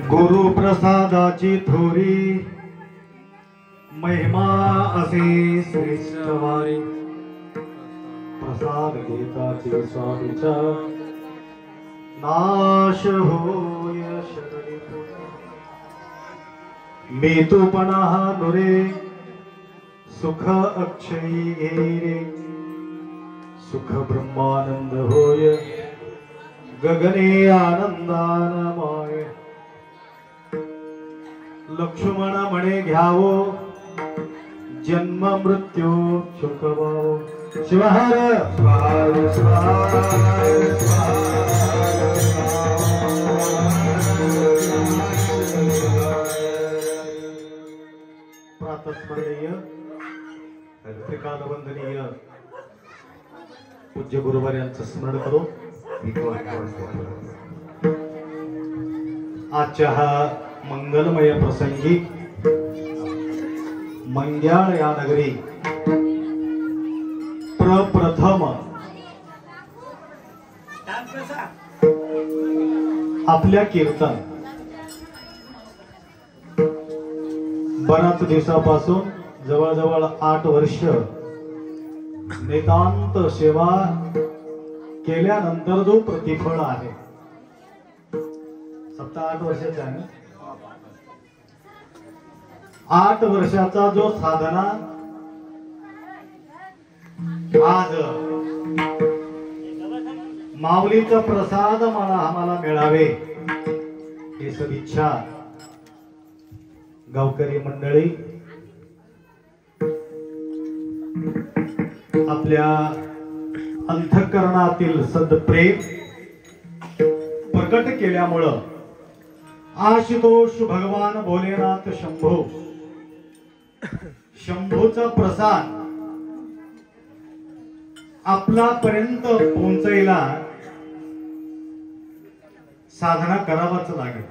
गुरु प्रसादाची थोरी महिमा असे श्रेष्ठ वारी प्रसाद घेताचे स्वामीचा नाश होय शरणी मी तू पणा नुरे सुख अक्षयी घेरे सुख ब्रह्मानंद होय गगने आनंदानमय लक्ष्मण म्हणे घ्यावो जन्म मृत्यू सुखवावो शिवहर प्रातस्मरणीय त्रिकालवंदनीय पूज्य गुरुवार यांचं स्मरण करू आजच्या हा मंगलमय प्रसंगी मंग्याळ या नगरी प्रप्रथम आपल्या कीर्तन बऱ्याच दिवसापासून जवळजवळ 8 वर्ष नितांत सेवा केल्यानंतर जो प्रतिफळ आहे 7-8 वर्षाचा आहे ना 8 वर्षाचा जो साधना आज माऊलीचा प्रसाद आम्हाला मिळावे हे सदिच्छा गावकरी मंडळी आपल्या अंतःकरणातील सद्प्रेम प्रकट केल्यामुळं आशुतोष भगवान भोलेनाथ शंभूचा प्रसाद आपल्यापर्यंत पोहोचायला साधना करावाच लागेल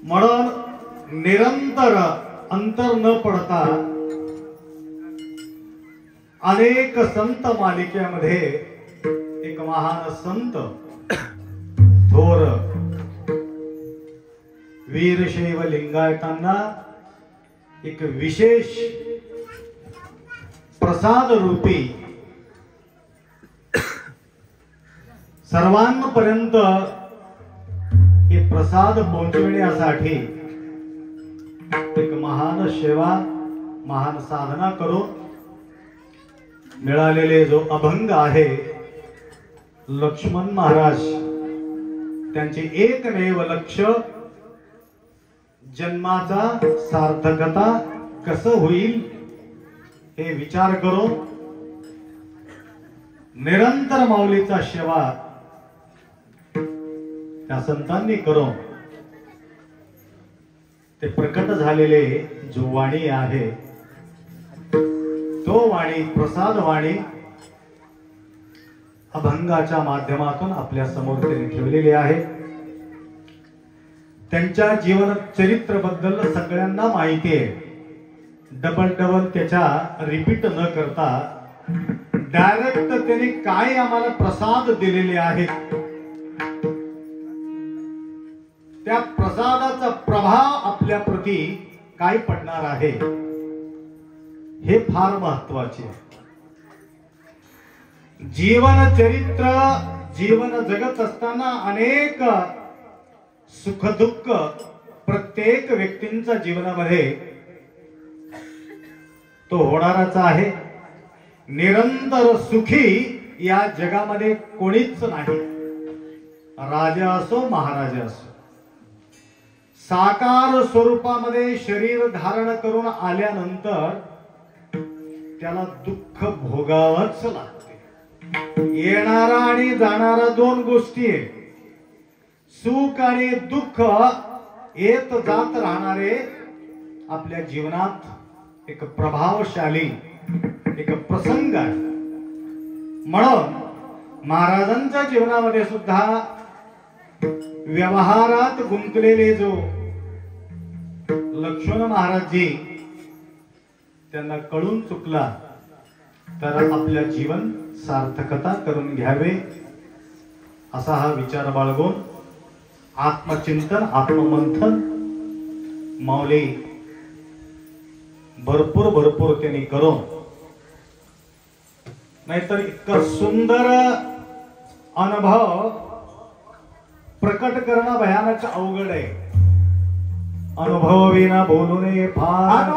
म्हणून निरंतर अंतर न पडता अनेक संत मालिकेमध्ये एक महान संत थोर वीरशैव लिंगायतांना एक विशेष प्रसाद रूपी सर्वांपर्यंत हे प्रसाद पोहोचविण्यासाठी एक महान सेवा महान साधना करून मिळालेले जो अभंग आहे लक्ष्मण महाराज त्यांचे एकमेव लक्ष जन्माचा सार्थकता कसं होईल हे विचार करून निरंतर माऊलीचा सेवा त्या संतांनी करून ते प्रकट झालेले जो वाणी आहे तो वाणी प्रसाद वाणी अभंगाच्या माध्यमातून आपल्या समोर त्यांनी ठेवलेली आहे त्यांच्या जीवन चरित्र बद्दल सगळ्यांना माहिती आहे डबल त्याच्या रिपीट न करता डायरेक्ट त्यांनी काय आम्हाला प्रसाद दिलेले आहेत त्या प्रसादाचा प्रभाव आपल्या प्रती काय पडणार आहे हे फार महत्वाचे आहे जीवन चरित्र जीवन जगत असताना अनेक सुख दुःख प्रत्येक व्यक्तींच्या जीवनामध्ये तो होणारच आहे निरंतर सुखी या जगामध्ये कोणीच नाही राजा असो महाराजा असो साकार स्वरूपामध्ये शरीर धारण करून आल्यानंतर त्याला दुःख भोगावंच लागते येणारा आणि जाणारा 2 गोष्टी आहे सुख आणि दुःख येत जात राहणारे आपल्या जीवनात एक प्रभावशाली एक प्रसंग आहे म्हणून महाराजांच्या जीवनामध्ये सुद्धा व्यवहारात गुंतलेले जो लक्ष्मण महाराजजी त्यांना कळून चुकला तर आपल्या जीवन सार्थकता करून घ्यावे असा हा विचार बाळगून आत्मचिंतन आत्ममंथन माऊली भरपूर भरपूर त्यांनी करून, नाहीतर इतका सुंदर अनुभव प्रकट करणं भयानक अवघड आहे. अनुभव विना बोलू नये फार,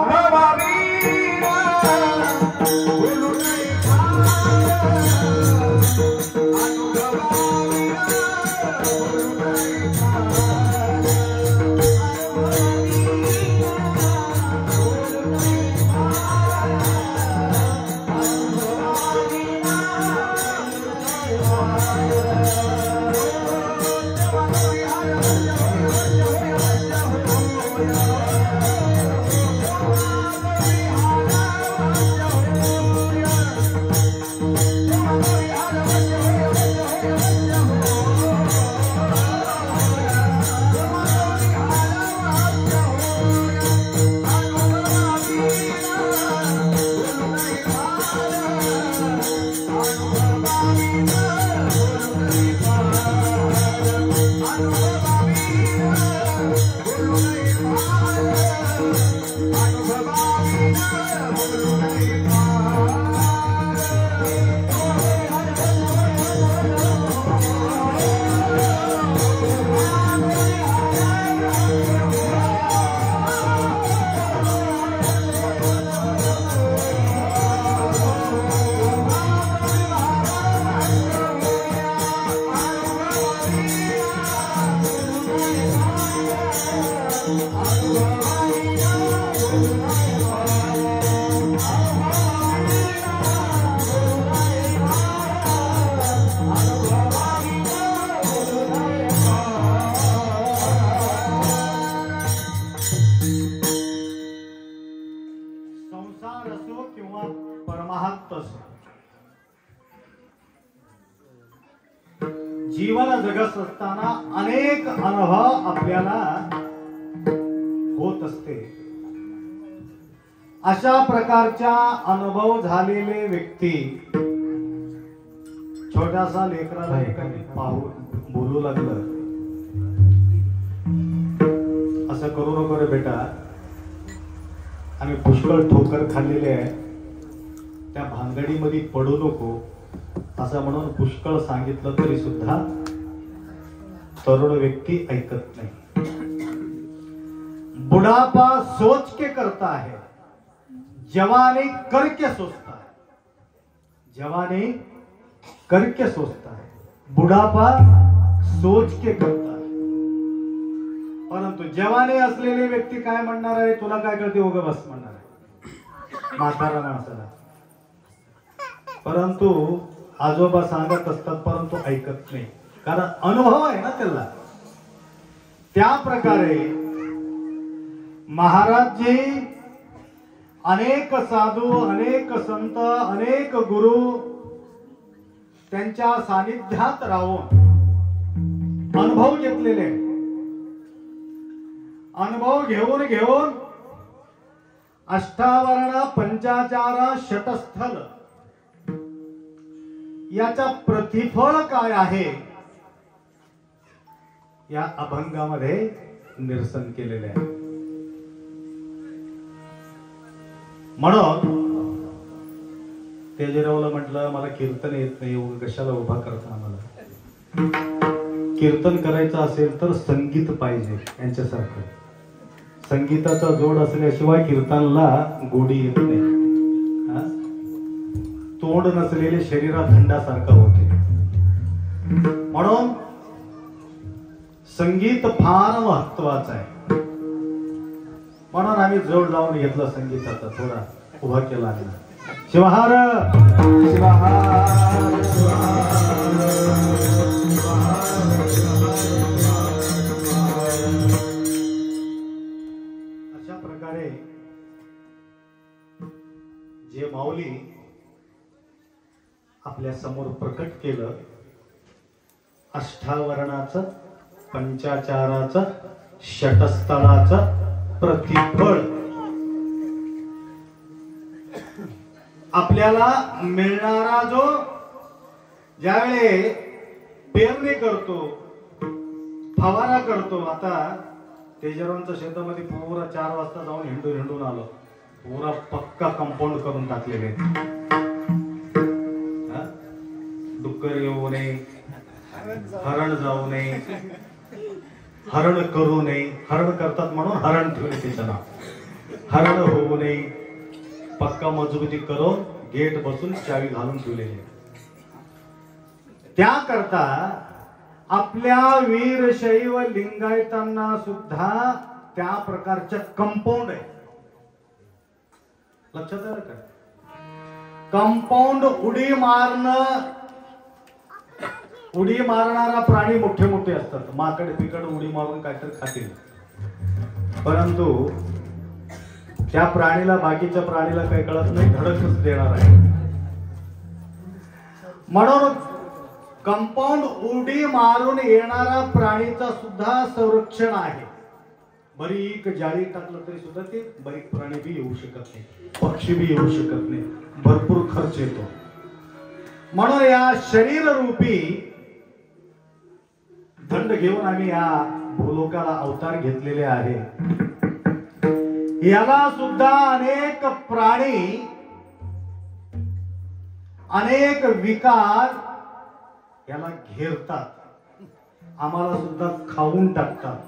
संसार असो किंवा परमार्थ असो, जीवन जगत असताना अनेक अनुभव आपल्याला होत असते. अशा प्रकारच्या अनुभव झालेले व्यक्ती छोट्यासा लेकराला एखादी पाहून बोलू लागलं, असं करू नको रे बेटा, आम्ही पुष्कळ ठोकर खाल्लेले आहे, त्या भानगडीमध्ये पडू नको असं म्हणून पुष्कळ सांगितलं तरी सुद्धा तरुण व्यक्ती ऐकत नाही. बुढ़ापा सोच के करता है, जवानी करके सोचता है. जवानी करके सोचता है, बुढ़ापा सोच के करता है. परंतु जवानी असलेले व्यक्ती काय म्हणणार आहे, तुला काय कळते उगा बस म्हणणार आहे म्हातारा माणसाला. परंतु आजोबा सांगत असतात, परंतु ऐकत नाही, कारण अनुभव आहे ना त्याला. त्या प्रकारे महाराजजी अनेक साधू, अनेक संत, अनेक गुरु त्यांच्या सानिध्यात राहून अनुभव घेतलेले. अनुभव घेऊन घेऊन अष्टावरण पंचाचार शतस्थल याचा प्रतिफळ काय आहे या अभंगामध्ये निरसन केलेले आहे. म्हणून तेजरावला म्हटलं, मला कीर्तन येत नाही, कशाला उभा करता. मला कीर्तन करायचं असेल तर संगीत पाहिजे यांच्यासारखं. संगीताचा जोड असल्याशिवाय कीर्तनाला गोडी येत नाही. तोंड नसलेले शरीरात थंडासारखं होते. म्हणून संगीत फार महत्वाचं आहे. म्हणून आम्ही जोड लावून घेतला संगीताचा, थोडा उभा केला. शिवहार शिवहार अशा प्रकारे जे माऊली आपल्या समोर प्रकट केलं, अष्टावरणाचं, पंचाचाराचं, षटस्थळाचं प्रतिफळ आपल्याला मिळणारा, जो ज्यावेळी पेरणी करतो फवारा करतो. आता तेजरांच्या शेतामध्ये पुरा 4 वाजता जाऊन हिंडून आलो. पुरा पक्का कंपाऊंड करून टाकलेले. डुक्कर येऊ नये, हरण जाऊ नये, हरण करू नये. हरण करतात म्हणून हरण ठेवले त्याचं नाव. हरण होऊ नये, पक्का मजबूती करून गेट बसून चावी घालून ठेवलेली. त्याकरता आपल्या वीरशैव लिंगायतांना सुद्धा त्या प्रकारच्या कंपाऊंड आहे. लक्षात आलं का? कंपाऊंड उडी मारणारा प्राणी मोठे मोठे असतात. माकड पिकड उडी मारून काहीतरी खातील, परंतु त्या प्राणीला बाकीच्या प्राणीला काही कळत नाही, धडकच देणार आहे. म्हणून कंपाऊंड उडी मारून येणारा प्राणीचा सुद्धा संरक्षण आहे. बरीक जाळी टाकलं तरी सुद्धा ते बरीक प्राणी बी येऊ शकत नाही, पक्षी बी येऊ शकत नाही, भरपूर खर्च येतो. म्हणून या शरीर रूपी दंड घेऊन आम्ही या भूलोकाला अवतार घेतलेले आहे. याला सुद्धा अनेक प्राणी, अनेक विकार याला घेरतात, आम्हाला सुद्धा खाऊन टाकतात.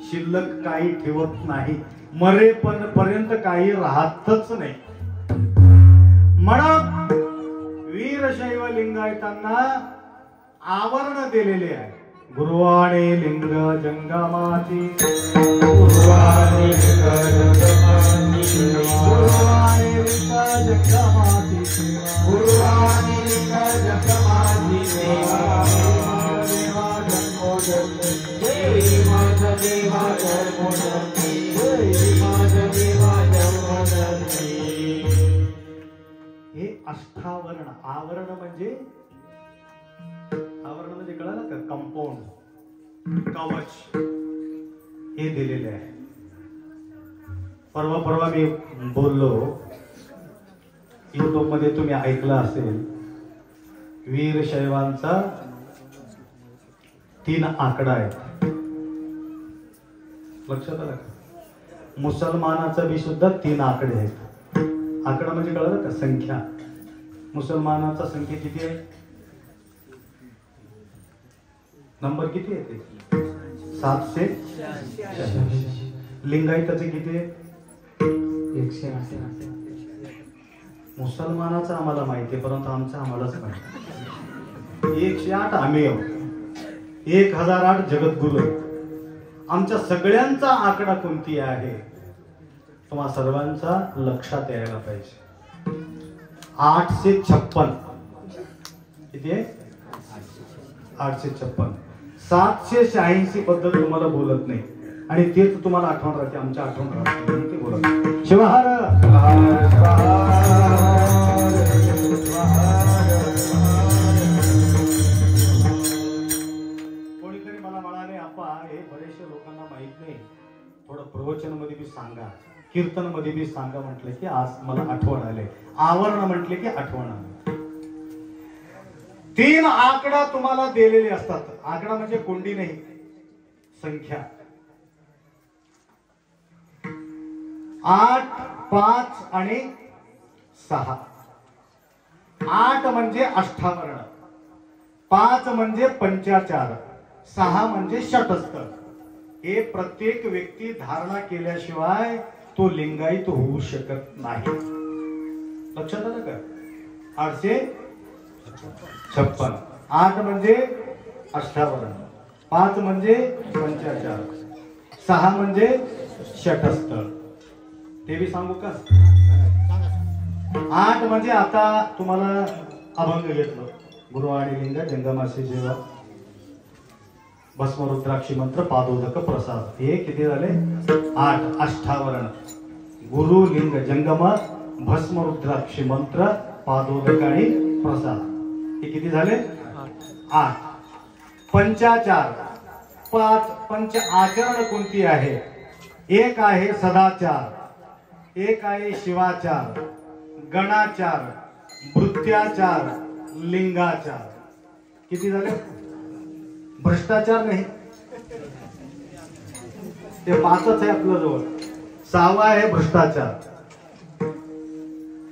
शिल्लक काही ठेवत नाही, मरेपर्यंत काही राहतच नाही. म्हणून वीरशैव लिंगायतांना आवरण दिलेले आहे. गुरुवाणी लिंग जंगमाती, गुरुवाणी लिंग जंगमाती, गुरुवाणी लिंग जंगमाती, गुरुवाणी लिंग जंगमाती. देवा जन्मोजन्मी, देवी माझा देवा जन्मोजन्मी, देवी माझा देवा जन्मोजन्मी. हे अष्टावरण. आवरण म्हणजे कळालं का? कंपाऊंड, कवच हे दिलेले आहे. परवा मी बोललो, युट्यूब मध्ये तुम्ही ऐकलं असेल, वीरशैवांचा 3 आकडा आहे. लक्षात आलं का? मुसलमानाचा बी सुद्धा 3 आकडे आहेत. आकडा म्हणजे कळलं का? संख्या. मुसलमानाचा संख्या किती आहे? नंबर किती आहे ते? 786. लिंगायताचे किती आहे? 108. मुसलमानाचा आम्हाला माहिती आहे, परंतु आमचा आम्हालाच माहिती. 108 आम्ही आहोत, 1008 जगद्गुरु. आमच्या सगळ्यांचा आकडा कोणती आहे तुम्हा सर्वांचा लक्षात यायला पाहिजे. 856. किती आहे? 856. 786 बद्दल तुम्हाला बोलत नाही, आणि तेच तुम्हाला आठवण राहते, आमच्या आठवण राहते ते बोलत. शिवहार कोणीतरी मला म्हणाले, आपा हे बरेचशे लोकांना माहित नाही, थोडं प्रवचन मध्ये बी सांगा, कीर्तन मध्ये बी सांगा. म्हटलं की आज मला आठवण आले. आवरण म्हटले की आठवण आले. 3 आकडा तुम्हाला दिलेले असतात. आकडा म्हणजे कोंडी नाही, संख्या. 8, 5 आणि 6. 8 म्हणजे अष्टावरण, 5 म्हणजे पंचाचार, 6 म्हणजे षटस्थ. हे प्रत्येक व्यक्ती धारणा केल्याशिवाय तो लिंगायत होऊ शकत नाही. लक्षात आलं का? 856. 8 म्हणजे अष्टावरण, 5 म्हणजे पंचाचार, 6 म्हणजे षटस्थ. ते बी सांगू का? 8 म्हणजे आता तुम्हाला अभंग घेतलं. गुरुवाणी लिंग जंगमासी जेव्हा, भस्म रुद्राक्षी मंत्र, पादोदक प्रसाद. हे किती झाले? 8. अष्टावरण. गुरु लिंग जंगम, भस्म रुद्राक्षी मंत्र, पादोदक आणि प्रसाद. हे किती झाले? 8. पंचाचार. 5. पंच आचरण कोणती आहे? एक आहे सदाचार, एक आहे शिवाचार, गणाचार, भृत्याचार, लिंगाचार. किती झाले? भ्रष्टाचार नाही, ते 5च आहे आपल्या जवळ. 6वा आहे भ्रष्टाचार.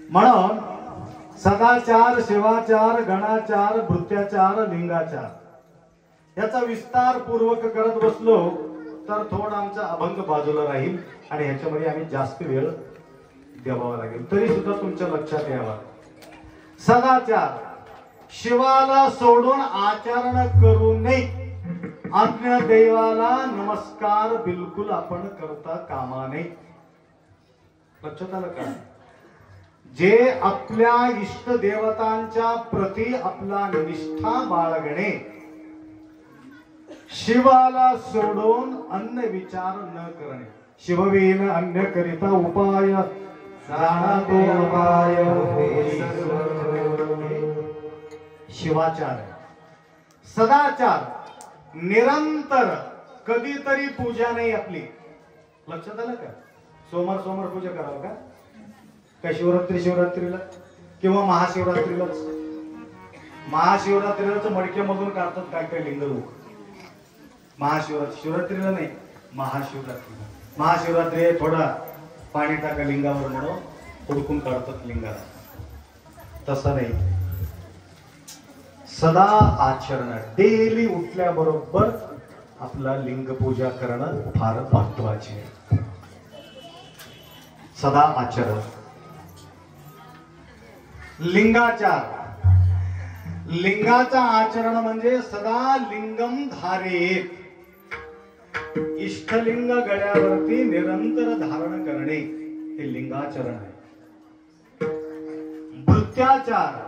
म्हणून सदाचार, शिवाचार, गणाचार, भृत्याचार, लिंगाचार याचा विस्तार पूर्वक करत बसलो तर थोडा आमचा अभंग बाजूला राहील आणि ह्याच्यामध्ये आम्ही जास्त वेळ द्यावा लागेल. तरी सुद्धा तुमच्या लक्षात यावा, सदाचार शिवाला सोडून आचरण करू नये. अन्य देवाला नमस्कार बिलकुल आपण करता कामा नये. लक्षात आलं का? जे आपल्या इष्ट देवतांच्या प्रती आपला निष्ठा बाळगणे, शिवाला सोडून अन्य विचार न करणे. शिववीन अन्य करिता उपाय जाणा तो उपाय. शिवाचार. सदाचार निरंतर, कधीतरी पूजा नाही आपली. लक्षात आलं का? सोमवार सोमवार पूजा करावं का? काय शिवरात्रीला किंवा महाशिवरात्रीलाच? महाशिवरात्रीलाच मडक्यामधून काढतात काय काय लिंग लोक. शिवरात्रीला नाही, महाशिवरात्रीला. महाशिवरात्री थोडा पाणी टाका लिंगावर म्हणून हुडकून काढतात लिंगाला. तसं नाही. सदा आचरण, डेली उठल्याबरोबर आपला लिंग पूजा करणं फार महत्वाचे आहे. सदा आचरण. लिंगाचार. लिंगाचा आचरण म्हणजे सदा लिंगम धारेत. इष्टलिंग गळ्यावरती निरंतर धारण करणे हे लिंगाचरण आहे. भृत्याचार.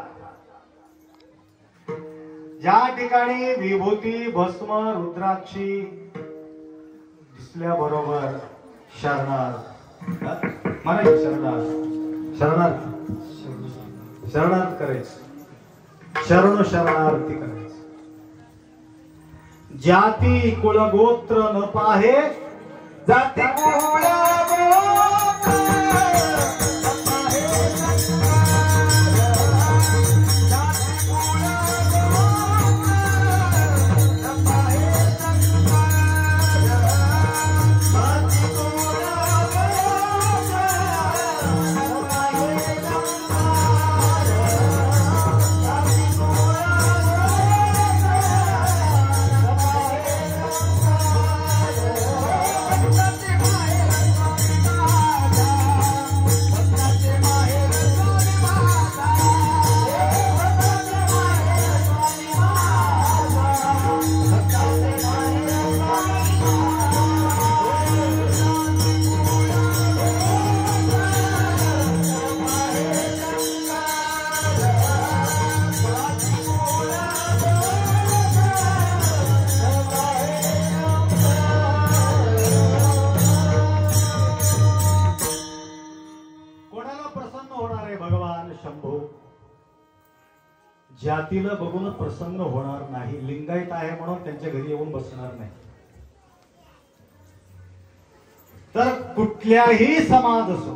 ज्या ठिकाणी विभूती, भस्म, रुद्राक्षी दिसल्याबरोबर शरणार्थ म्हणायचं. शरणार्थ करायचं. शरणार्थी करायचं. जाती कुळ गोत्र न पाहे, जाती कुळ जातीला बघून प्रसन्न होणार नाही. लिंगायत आहे म्हणून त्यांच्या घरी येऊन बसणार नाही. तर कुठल्याही समाज असो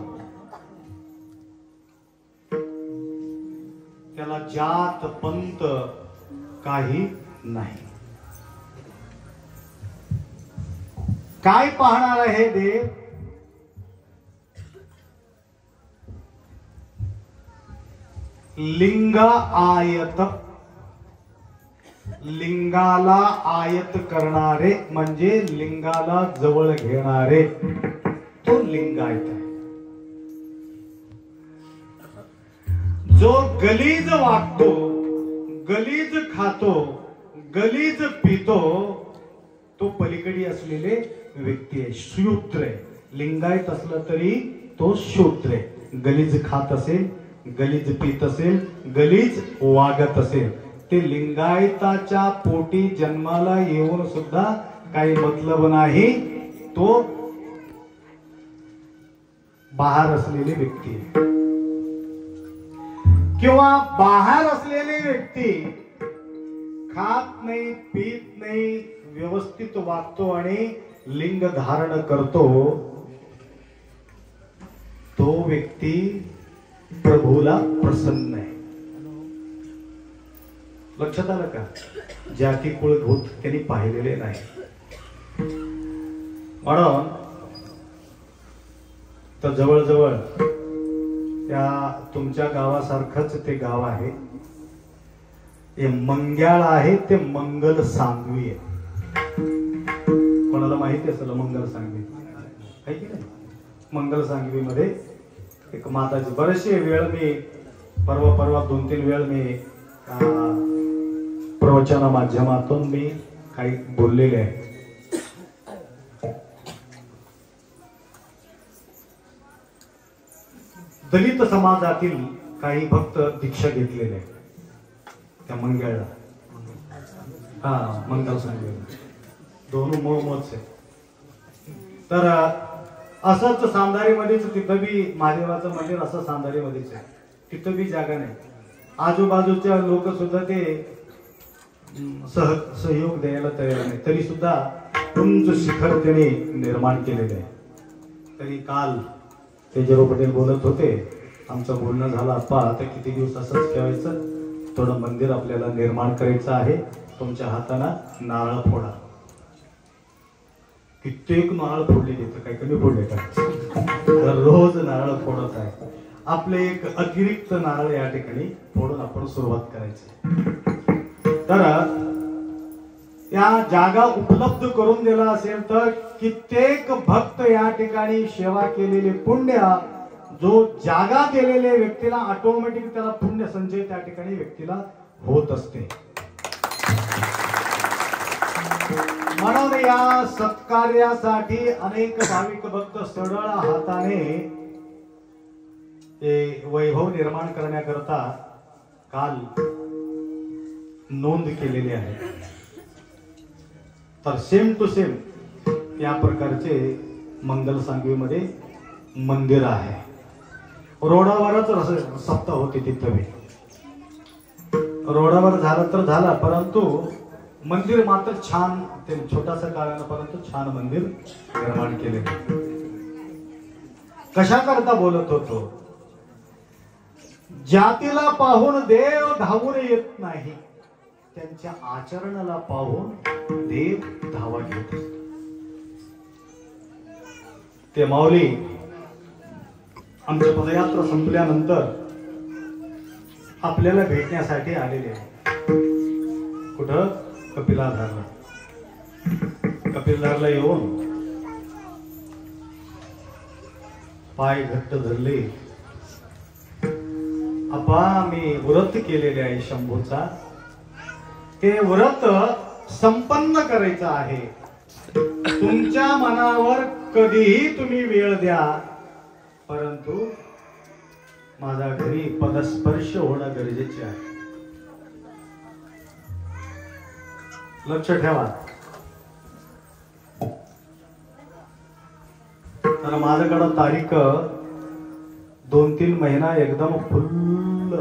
त्याला जात पंत काही नाही. काय पाहणार आहे देव? लिंग आयत. लिंगाला आयत करणारे म्हणजे लिंगाला जवळ घेणारे तो लिंगायत आहे. जो गलीज वागतो, गलीज खातो, गलीज पितो तो पलीकडे असलेले व्यक्ती आहे, शूद्र आहे. लिंगायत असलं तरी तो शूद्र आहे. गलीज खात असेल, गलीज पीत असेल, गलीज वागत असेल, ते लिंगायताच्या पोटी जन्माला येऊन सुद्धा काही मतलब नाही. तो बाहेर असलेली व्यक्ती किंवा बाहेर असलेली व्यक्ती खात नाही, पीत नाही, व्यवस्थित वागतो आणि लिंग धारण करतो, तो व्यक्ती प्रभूला प्रसन्न आहे. लक्षात आलं का? जाती कुळ गोत्र त्यांनी पाहिलेले नाही. म्हणून तर जवळजवळ त्या तुमच्या गावासारखंच ते गाव आहे, हे मंग्याळ आहे, ते मंगल सांगवी आहे. कोणाला माहिती असेल मंगल सांगवी आहे की नाही? मंगल सांगवी मध्ये एक माताची बरेचसे वेळ मी परवा 2-3 वेळ मी प्रवचना माध्यमातून मी काही बोललेले आहे. दलित समाजातील काही भक्त दीक्षा घेतलेले आहेत त्या मंगळला. मंगल सांगवी दोन मोच आहे. तर असंच सांधारीमध्येच तिथं बी महादेवाचं मंदिर असं सांधारीमध्येच आहे, तिथं बी जागा नाही. आजूबाजूच्या लोक सुद्धा ते सहयोग द्यायला तयार नाही, तरी सुद्धा उंच शिखर त्याने निर्माण केलेले आहे. तरी काल तेजराव पटेल बोलत होते, आमचं बोलणं झालं, आप्पा आता किती दिवस असंच ठेवायचं, थोडं मंदिर आपल्याला निर्माण करायचं आहे, तुमच्या हातानं नारळ फोडा. कित्येक नारळ फोडले, तिथं काही कमी फोडले का? रोज नारळ फोडत आहे. आपले एक अतिरिक्त नारळ या ठिकाणी फोडून आपण सुरुवात करायची. तर या जागा उपलब्ध करून दिला असेल तर कित्येक भक्त या ठिकाणी सेवा केलेले पुण्य, जो जागा दिलेल्या व्यक्तीला ऑटोमॅटिक त्याला पुण्य संचय त्या ठिकाणी व्यक्तीला होत असते. म्हणून या सत्कार्यासाठी अनेक भाविक भक्त सरळ हाताने वैभव निर्माण करण्याकरता काल नोंद केलेली आहे. तर सेम टू सेम या प्रकारचे मंगल सांगवीमध्ये मंदिर आहे. रोडावरच सप्ताह होते, तिथं रोडावर झालं तर झालं, परंतु मंदिर मात्र छान, ते छोटासा काळानं परंतु छान मंदिर निर्माण केले. कशा करता बोलत होतो? जातीला पाहून देव धावून येत नाही, त्यांच्या आचरणाला पाहून देव धावा घेत असतो. ते माऊली आमची पदयात्रा संपल्यानंतर आपल्याला भेटण्यासाठी आलेले आहे. कुठं? कपिलाधारला. कपिलधारला येऊन पाय घट्ट धरले. आपा मी व्रत केलेले आहे शंभूचा, ते व्रत संपन्न करायचं आहे. तुमच्या मनावर कधीही तुम्ही वेळ द्या, परंतु माझा घरी पदस्पर्श होणं गरजेचे आहे. लक्ष ठेवा. तर माझ्याकडं तारीख 2-3 महिना एकदम फुल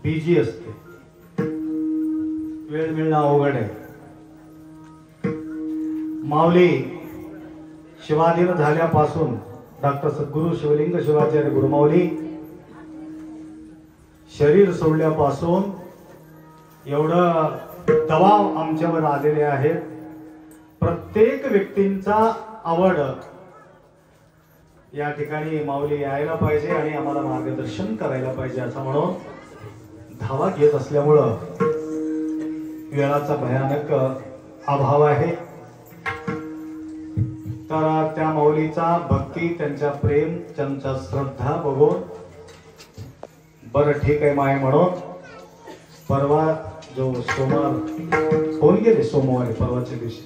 बिजी असते, वेळ मिळणं अवघड आहे. माऊली शिवाधीन झाल्यापासून डॉक्टर सद्गुरू शिवलिंग शिवाचार्य गुरुमाऊली शरीर सोडल्यापासून एवढं दबाव आमच्यावर आलेले आहेत. प्रत्येक व्यक्तींचा आवड या ठिकाणी माऊली यायला पाहिजे आणि आम्हाला मार्गदर्शन करायला पाहिजे असं म्हणून धावा घेत असल्यामुळं वेळाचा भयानक अभाव आहे. तर त्या माऊलीचा भक्ती, त्यांच्या प्रेम, त्यांच्या श्रद्धा बघून बरं ठीक आहे माय म्हणून परवा जो सोमवार होऊन गेले, सोमवारी परवाच्या दिवशी,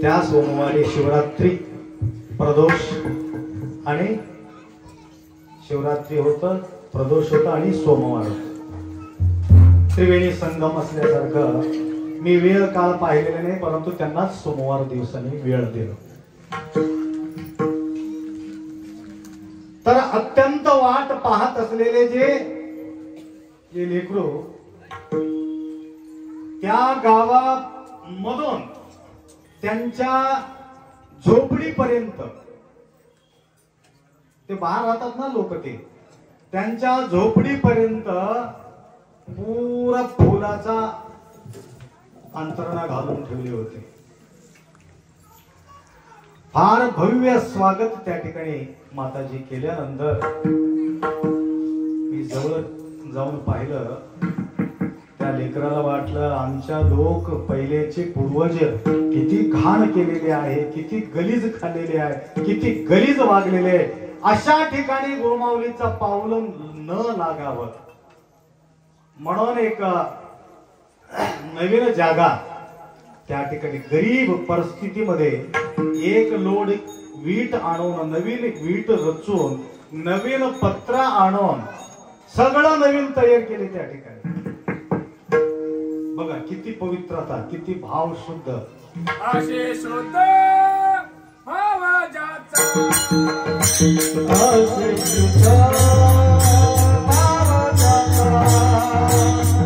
त्या सोमवारी शिवरात्री प्रदोष आणि शिवरात्री होतं, प्रदोष होता आणि सोमवार होता. त्रिवेणी संगम असल्यासारखं मी वेळ काळ पाहिलेला नाही, परंतु त्यांना सोमवार दिवसांनी वेळ दिला. तर अत्यंत वाट पाहत असलेले जे लेकरू त्या गावामधून त्यांच्या झोपडीपर्यंत, ते बाहेर राहतात ना लोक, ते त्यांच्या झोपडीपर्यंत पुरा फुलाचा अंतरणा घालून ठेवले होते. फार भव्य स्वागत त्या ठिकाणी माताजी केल्यानंतर मी जवळ जाऊन पाहिलं. त्या लेकराला वाटलं आमच्या लोक पहिलेचे पूर्वज किती घाण केलेले आहे, किती गलीज खाल्लेले आहे, किती गलीज वागलेले आहे. अशा ठिकाणी गुरुमाऊलीचा पाऊल न लागावं म्हणून एक नवीन जागा त्या ठिकाणी गरीब परिस्थितीमध्ये एक लोड वीट आणून, नवीन वीट रचून, नवीन पत्र आणून सगळं नवीन तयार केले त्या ठिकाणी. बघा किती पवित्रता, किती भाव शुद्ध, असे शुद्ध भावाजाचा असे शुद्ध भावाजाचा,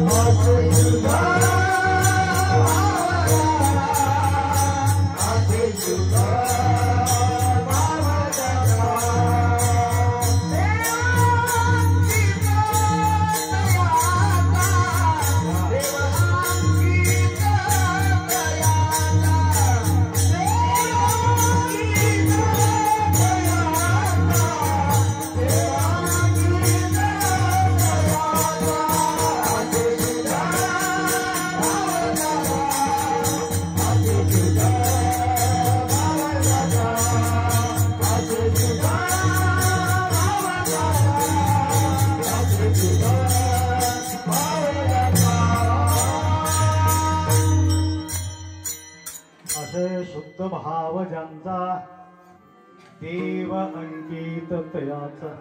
असे शुद्ध शुद्ध भाव ज्यांचा देव अंकित तयाचा.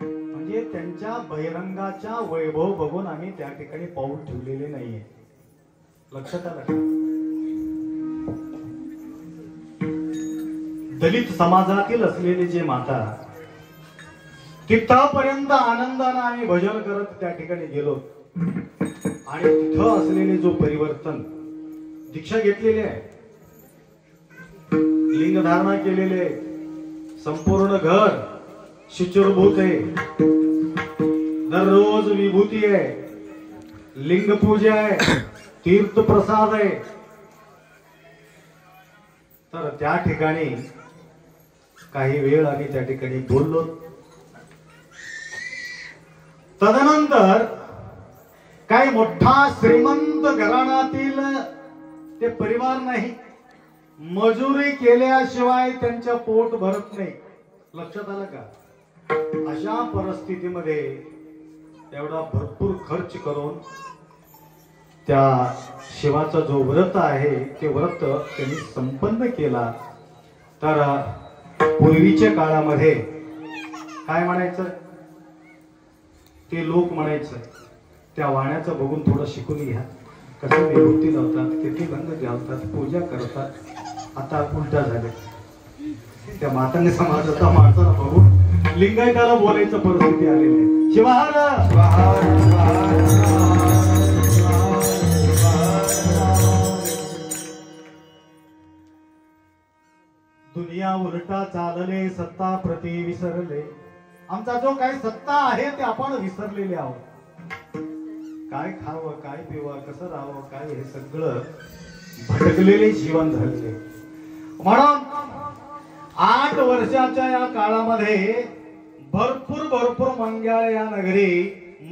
म्हणजे त्यांच्या बहिरंगाच्या वैभव बघून आम्ही त्या ठिकाणी पाऊल ठेवलेले नाहीये. लक्षात आलं का? दलित समाजातील असलेले जे माता तिथपर्यंत आनंदाने आम्ही भजन करत त्या ठिकाणी गेलो आणि तिथं असलेले जो परिवर्तन, दीक्षा घेतलेली आहे, लिंग धारणा केलेले, संपूर्ण घर शुचिरभूत आहे, दररोज विभूती आहे, लिंग पूजा आहे, तीर्थ प्रसाद आहे. तर त्या ठिकाणी काही वेळ आम्ही त्या ठिकाणी बोललो. तदनंतर काही मोठा श्रीमंत घराण्यातील ते परिवार नाही, मजुरी केल्याशिवाय त्यांच्या पोट भरत नाही. लक्षात आलं का? अशा परिस्थितीमध्ये एवढा भरपूर खर्च करून त्या शिवाचा जो व्रत आहे ते व्रत त्यांनी संपन्न केला. तर पूर्वीच्या काळामध्ये काय म्हणायचं, ते लोक म्हणायचं त्या वाण्याचं बघून थोडं शिकून घ्या, कसं विभूती लावतात, किती रंग घालतात, पूजा करतात. आता उलटा झाले. त्या मातांनी समाजाचा माणसाला बघून लिंगायताला बोलायचं परिस्थिती आलेली आहे. शिवाहार दुनिया उलटा चालले, सत्ता प्रति विसरले. आमचा जो काही सत्ता आहे ते आपण विसरलेले आहोत. काय खावं, काय पिवं, कसं राहावं, काय हे सगळं भटकलेले जीवन झालेले. म्हणून 8 वर्षाच्या या काळामध्ये भरपूर मंगळ या नगरी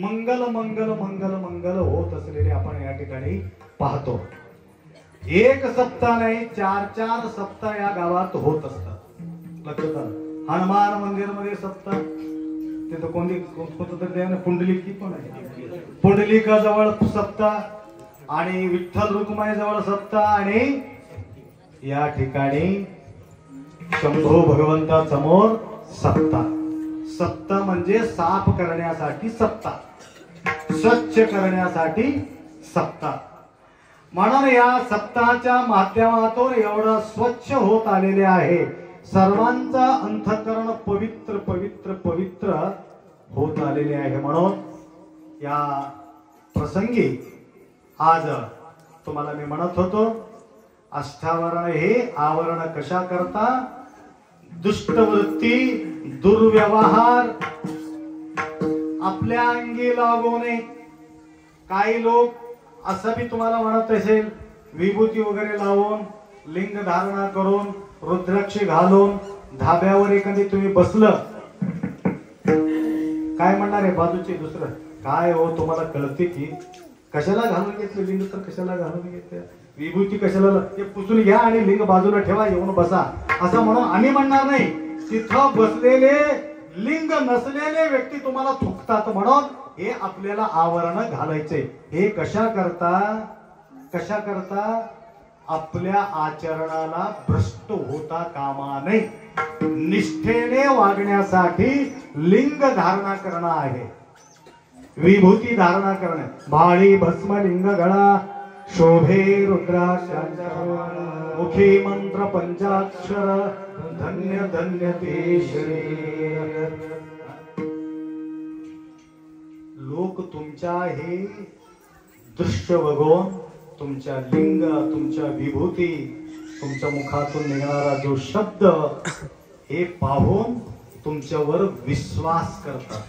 मंगल मंगल मंगल मंगल होत असलेले आपण या ठिकाणी पाहतो. एक सप्ताह नाही, 4 सप्ताह या गावात होत असतात. लक्षात आलं? हनुमान मंदिर मध्ये सप्ताह, तिथं कोणतं पुंडलिकी पण आहे, पुंडलिका जवळ सप्ताह आणि विठ्ठल रुक्माई जवळ सप्ताह आणि या ठिकाणी शंभो भगवंता समोर सप्ताह. सप्ताह म्हणजे साफ करण्यासाठी सप्ताह, स्वच्छ करण्यासाठी सप्ताह. म्हणून या सप्ताहाच्या माध्यमातून एवढं स्वच्छ होत आलेले आहे. सर्वांचा अंतःकरण पवित्र पवित्र पवित्र होत आलेले आहे. म्हणून या प्रसंगी आज तुम्हाला मी म्हणत होतो, अष्टावरण हे आवरण कशा करता, दुष्टवृत्ती, दुर्व्यवहार आपल्या अंगी लागू नये. काही लोक असं बी तुम्हाला म्हणत असेल, विभूती वगैरे लावून, लिंग धारणा करून रुद्राक्षी घालून धाब्यावर एखादी तुम्ही बसलं, काय म्हणणार आहे बाजूचे दुसरं, काय हो तुम्हाला कळते की कशाला घालून घेतलं लिंग, तर कशाला घालून घेतलं, विभूती कशाला, ते पुसून घ्या आणि लिंग बाजूला ठेवा, येऊन बसा असं म्हणून आम्ही म्हणणार नाही. तिथं बसलेले लिंग नसलेले व्यक्ती तुम्हाला थुकतात म्हणून हे आपल्याला आवरण घालायचे. हे कशा करता आपल्या आचरणाला भ्रष्ट होता कामा नये. निष्ठेने वागण्यासाठी लिंग धारणा करणं आहे, विभूती धारणा करणं. भाळी भस्म लिंग गळा शोभे रुद्राक्षांच्या मुखी मंत्र पंचाक्षर धन्य धन्य ते शरीर. लोक तुमच्या हे दृश्य बघून तुमच्या लिंग, तुमच्या विभूती, तुमच्या मुखातून निघणारा जो शब्द हे पाहून तुमच्यावर विश्वास करतात.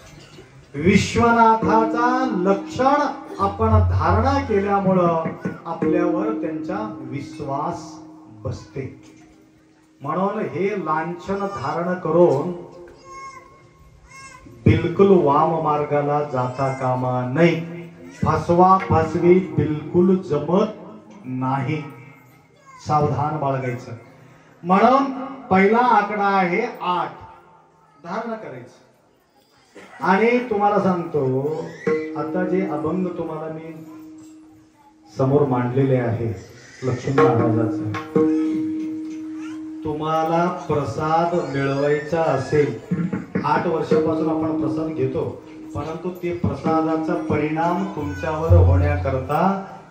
विश्वनाथाचा लक्षण आपण धारणा केल्यामुळं आपल्यावर त्यांचा विश्वास बसते. म्हणून हे लांछन धारण करून बिलकुल वाम मार्गाला जाता कामा नये. फसवा फसवी बिलकुल जमत नाही, सावधान बाळगायचं. म्हणून पहिला आकडा आहे 8 धारण करायचं. आणि तुम्हाला सांगतो, आता जे अभंग तुम्हाला मी समोर मांडलेले आहे लक्ष्मी महाराजाचं, तुम्हाला प्रसाद मिळवायचा असेल, 8 वर्षापासून आपण प्रसाद घेतो, परंतु ते प्रसादाचा परिणाम तुमच्यावर होण्याकरता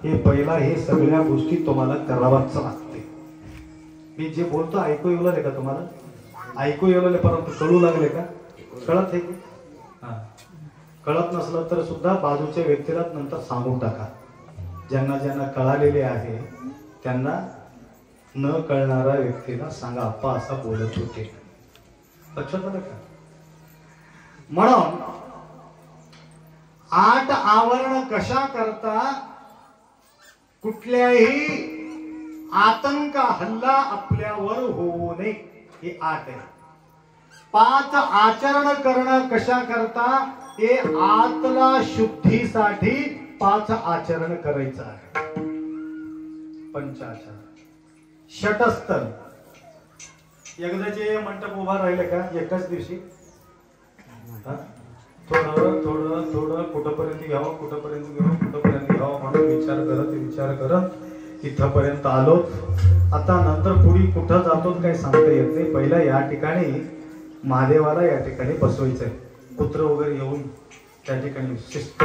हे पहिला हे सगळ्या गोष्टी तुम्हाला करावाच लागते. मी जे बोलतो ऐकू येऊ लागले का तुम्हाला? ऐकू येऊ लागले, परंतु कळू लागले का? कळत आहे की? कळत नसलं तर सुद्धा बाजूच्या व्यक्तीला नंतर सांगून टाका. ज्यांना ज्यांना कळालेले आहे त्यांना न कळणाऱ्या व्यक्तीला सांगा, अप्पा असा बोलत होते. लक्षात आलं का? म्हणून 8 आवरण कशा करता कुठल्याही आतंक हल्ला आपल्यावर होऊ नये, हे 8 आहे. 5 आचरण करणं कशा करता, हे आतला शुद्धीसाठी 5 आचरण करायचं आहे. पंचाचरण. षटस्थल एकदाचे मंडप उभा राहिले का एकाच दिवशी थोडं थोडं थोडं कुठपर्यंत घ्यावं, कुठपर्यंत घ्यावं, कुठपर्यंत घ्यावं म्हणून विचार करत इथपर्यंत आलो. आता नंतर पुढे कुठं जातो काही सांगता येत नाही. पहिला या ठिकाणी महादेवाला या ठिकाणी बसवायचंय. कुत्र वगैरे येऊन त्या ठिकाणी शिस्त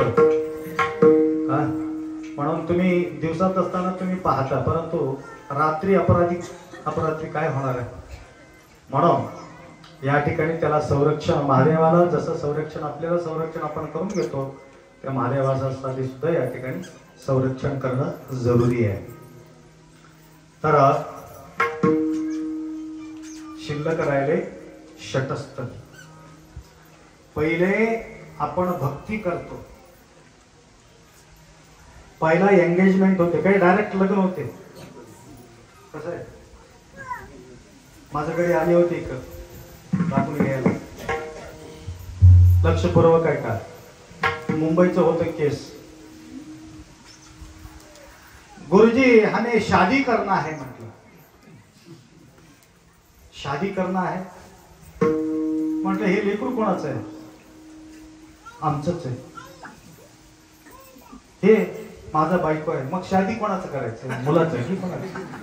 म्हणून तुम्ही दिवसात असताना तुम्ही पाहता, परंतु रात्री अपरात्री काय होणार आहे. म्हणून या ठिकाणी त्याला संरक्षण, महादेवाला जसं संरक्षण आपल्याला संरक्षण आपण करून घेतो, त्या महादेवासाठी सुद्धा या ठिकाणी संरक्षण करणं जरुरी आहे. तर शिल्लक राहिले षटस्थल. पहिले आपण भक्ती करतो, पहिला एंगेजमेंट होते, काही डायरेक्ट लग्न होते. कसं आहे, माझ्याकडे आली होती एक दाखवून घ्यायला, लक्षपूर्वक आहे का, मुंबईचं होतं केस. गुरुजी हमें शादी करना है म्हटलं. शादी करना है म्हटलं, हे लेकरू कोणाचं आहे? आमचंच आहे. हे माझा बायको आहे. मग शादी कोणाचं करायचं? मुलाचं आहे की कोणाचं?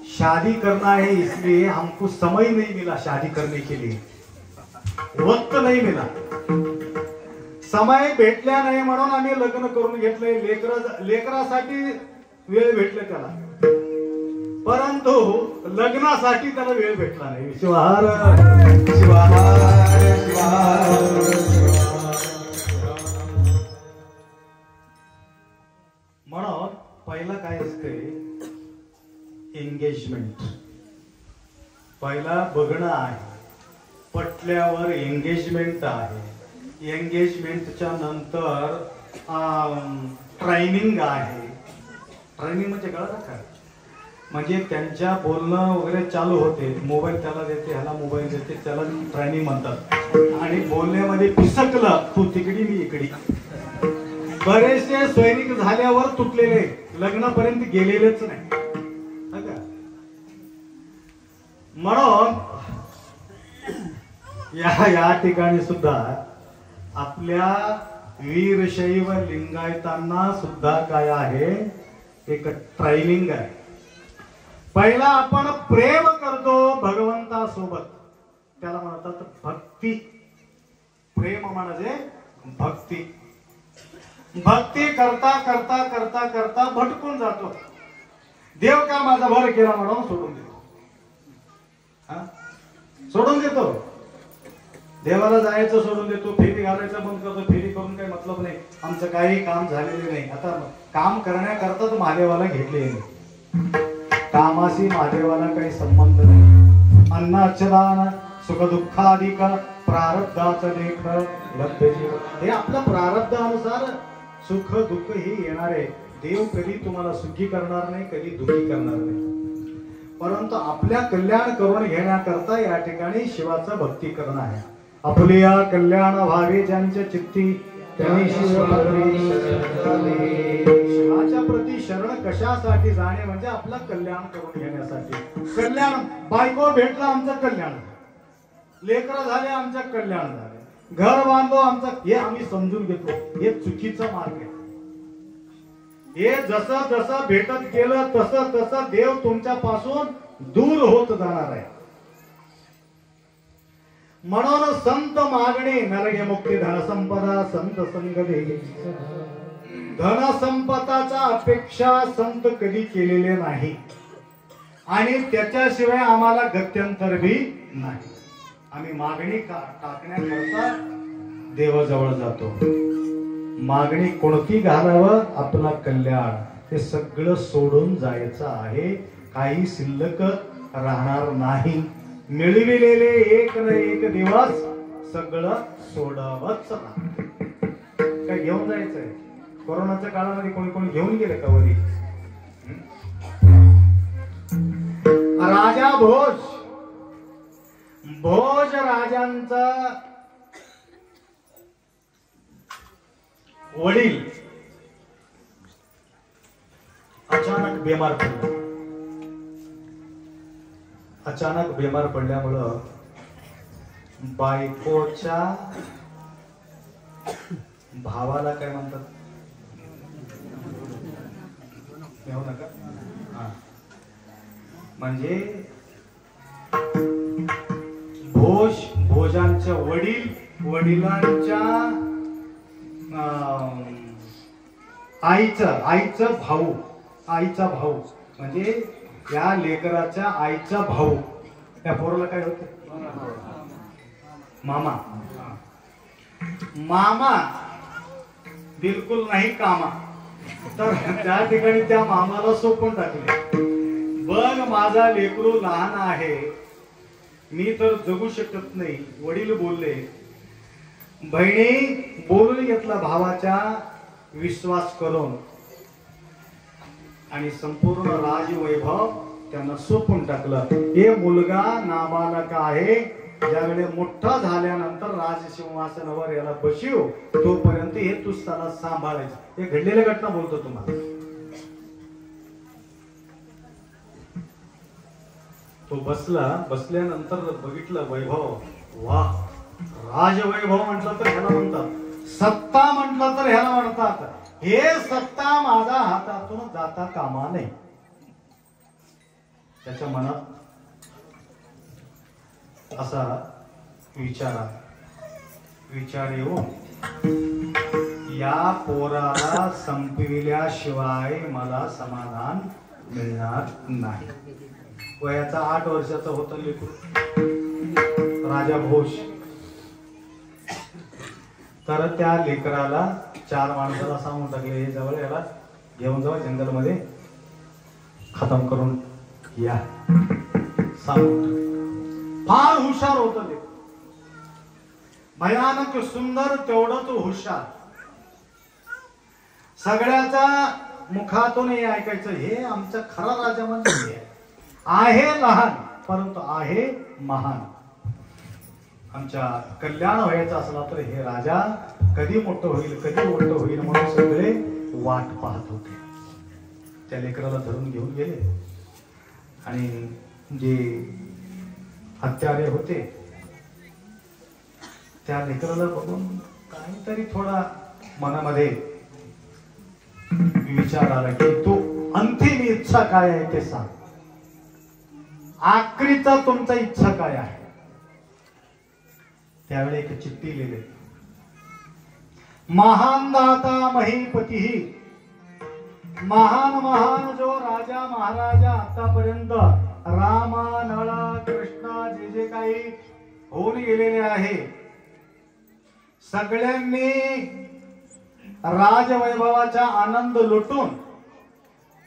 शादी करना है इसलिए हमको समय नहीं मिला शादी करने के लिए, वक्त नहीं मिला, समय भेटल्या नाही म्हणून आम्ही लग्न करून घेतलंय. लेकरासाठी वेळ भेटले त्याला, परंतु लग्नासाठी त्याला वेळ भेटला नाही. शिवार म्हणून पहिला काय असते, एंगेजमेंट. पहिला बघणं आहे, पटल्यावर एंगेजमेंट आहे. एंगेजमेंटच्या नंतर ट्रेनिंग आहे. ट्रेनिंग म्हणजे कळलं का? म्हणजे त्यांच्या बोलणं वगैरे चालू होते, मोबाईल त्याला देते, ह्याला मोबाईल देते, त्याला ट्रेनिंग म्हणतात, आणि बोलण्यामध्ये पिसकलं, तू तिकडी मी इकडी. बरेचसे सैनिक झाल्यावर तुटलेले, लग्नापर्यंत गेलेलेच नाही. म्हणून या ठिकाणी सुद्धा आपल्या वीरशैव लिंगायतांना सुद्धा काय आहे, एक ट्रेनिंग आहे. पहिला आपण प्रेम करतो भगवंतासोबत, त्याला म्हणतात भक्ती. प्रेम म्हणजे भक्ती. भक्ती करता करता करता करता भटकून जातो. देव का माझा भर केला म्हणून सोडून देतो. सोडून देतो, देवाला जायचं सोडून देतो, फेरी घालायचं बंद करतो. फेरी करून काही मतलब नाही, आमचं काही काम झालेलं नाही. आता काम करण्याकरता तो महादेवाला घेतले नाही. कामाशी महादेवाला काही संबंध नाही. अन्नाच्चदान सुख दुःखाधिक प्रारब्धाचं लेख लभ्य जीव. हे आपल्या प्रारब्धानुसार सुख दुःख हे येणार आहे. देव कधी तुम्हाला सुखी करणार नाही, कधी दुःखी करणार नाही, परंतु आपल्या कल्याण करून घेण्याकरता या ठिकाणी शिवाचं भक्ती करणं आहे. आपल्या कल्याण व्हावे ज्यांच्या चित्ती त्यांनी शिवाच्या प्रती शरण कशासाठी जाणे, म्हणजे आपलं कल्याण करून घेण्यासाठी. कल्याण, बायको भेटला आमचं कल्याण, लेकरं झाले आमचं कल्याण झाले, घर बांधलो आमचं, हे आम्ही समजून घेतो. हे चुकीचा मार्ग आहे. हे जसं जसं भेटत गेलं तसं तसं देव तुमच्या पासून दूर होत जाणार आहे. म्हणून संत मागणे नरगे मुक्ती धनसंपदा संत संग देई. धनसंपदाचा अपेक्षा संत कधी केलेले नाही, आणि त्याच्याशिवाय आम्हाला गत्यंतर बी नाही. आम्ही मागणी टाकण्याकरता देवाजवळ जातो. मागणी कोणती घालावं, आपला कल्याण, ते सगळं सोडून जायचं आहे. काही शिल्लक राहणार नाही. मिळविलेले एक न एक दिवस सगळं सोडावंच लागतं. काय घेऊन जायचंय? कोरोनाच्या काळामध्ये कोणी कोणी घेऊन गेले का वरी? राजा भोज राजांचा वडील अचानक बेमार पडला. अचानक बेमार पडल्यामुळं बायकोच्या भावाला काय म्हणतात, घेऊ नका, म्हणजे भोजांच्या वडिलांच्या आईचा भाऊ म्हणजे या लेकराच्या आईचा भाऊ. त्या पोराला काय होते? मामा बिलकुल नाही कामा. तर त्या ठिकाणी त्या मामाला सोपून टाकले. बघ माझा लेकरू लहान आहे, मी तर जगू शकत नाही. वडील बोलले. बहिणी बोलून घेतला भावाच्या विश्वास करून, आणि संपूर्ण राजवैभव त्यांना सोपून टाकलं. हे मुलगा नाबालक आहे, ज्यावेळी मोठा झाल्यानंतर राजसिंहासनावर याला बसव, तोपर्यंत हे तू त्याला सांभाळायचं. हे घडलेल्या घटना बोलतो तुम्हाला. तो बसल्यानंतर बघितलं वैभव. वाह, राजवैभव म्हटलं तर ह्याला म्हणतात, सत्ता म्हटलं तर ह्याला म्हणतात. हे सत्ता माझ्या हातातून जाता कामा नये. त्याच्या मनात असा विचार येऊन, या पोराला संपविल्याशिवाय मला समाधान मिळणार नाही. वयाचा 8 वर्षाचा होता लेकरू राजा भोज. तर त्या लेकराला 4 माणसाला सांगून टाकले, हे जवळ याला घेऊन जावा जंगलमध्ये, खतम करून या सांगून. फार हुशार होत ते, भयानक सुंदर, तेवढंच हुशार. सगळ्याचा मुखातूनही ऐकायचं, हे आमचा खरा राजा म्हणजे आहे लहान परंतु आहे महान. आमच्या कल्याण व्हायचं असला तर हे राजा कधी मोठं होईल कधी मोठं होईल म्हणून सगळे वाट पाहत होते. त्या लेकराला धरून घेऊन गेले आणि जे हत्यारे होते त्या लेकराला बघून काहीतरी थोडा मनामध्ये विचार आला की तू अंतिम इच्छा काय आहे ते सांग, आखरीचा तुमचा इच्छा काय आहे. त्यावेळी एक चिठ्ठी लिहिली, महान दाता महीपती, महान महान जो राजा महाराजा आतापर्यंत रामा नळा कृष्णा जे जे काही होऊन गेलेले आहे सगळ्यांनी राजवैभवाचा आनंद लुटून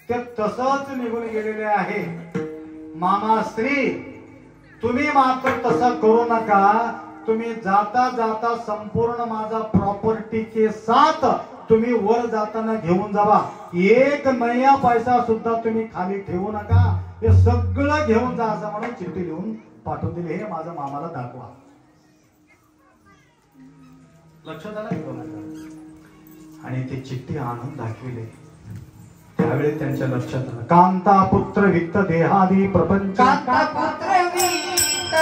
ते तसंच निघून गेलेले आहे. मामाश्री तुम्ही मात्र तसं करू नका. तुम्ही जाता जाता संपूर्ण माझा प्रॉपर्टी के साथ तुम्ही वर जाताना घेऊन जावा. एक नया पैसा सुद्धा तुम्ही खाली ठेवू नका. हे सगळं घेऊन जा असं म्हणून चिठ्ठी लिहून पाठवून दिली. हे माझ्या मामाला दाखवा. लक्षात आलं आणि ते चिठ्ठी आणून दाखविले. त्यावेळी त्यांच्या लक्षात आलं, कांता पुत्र वित्त देहादी प्रपंच, कांता पुत्र वित्त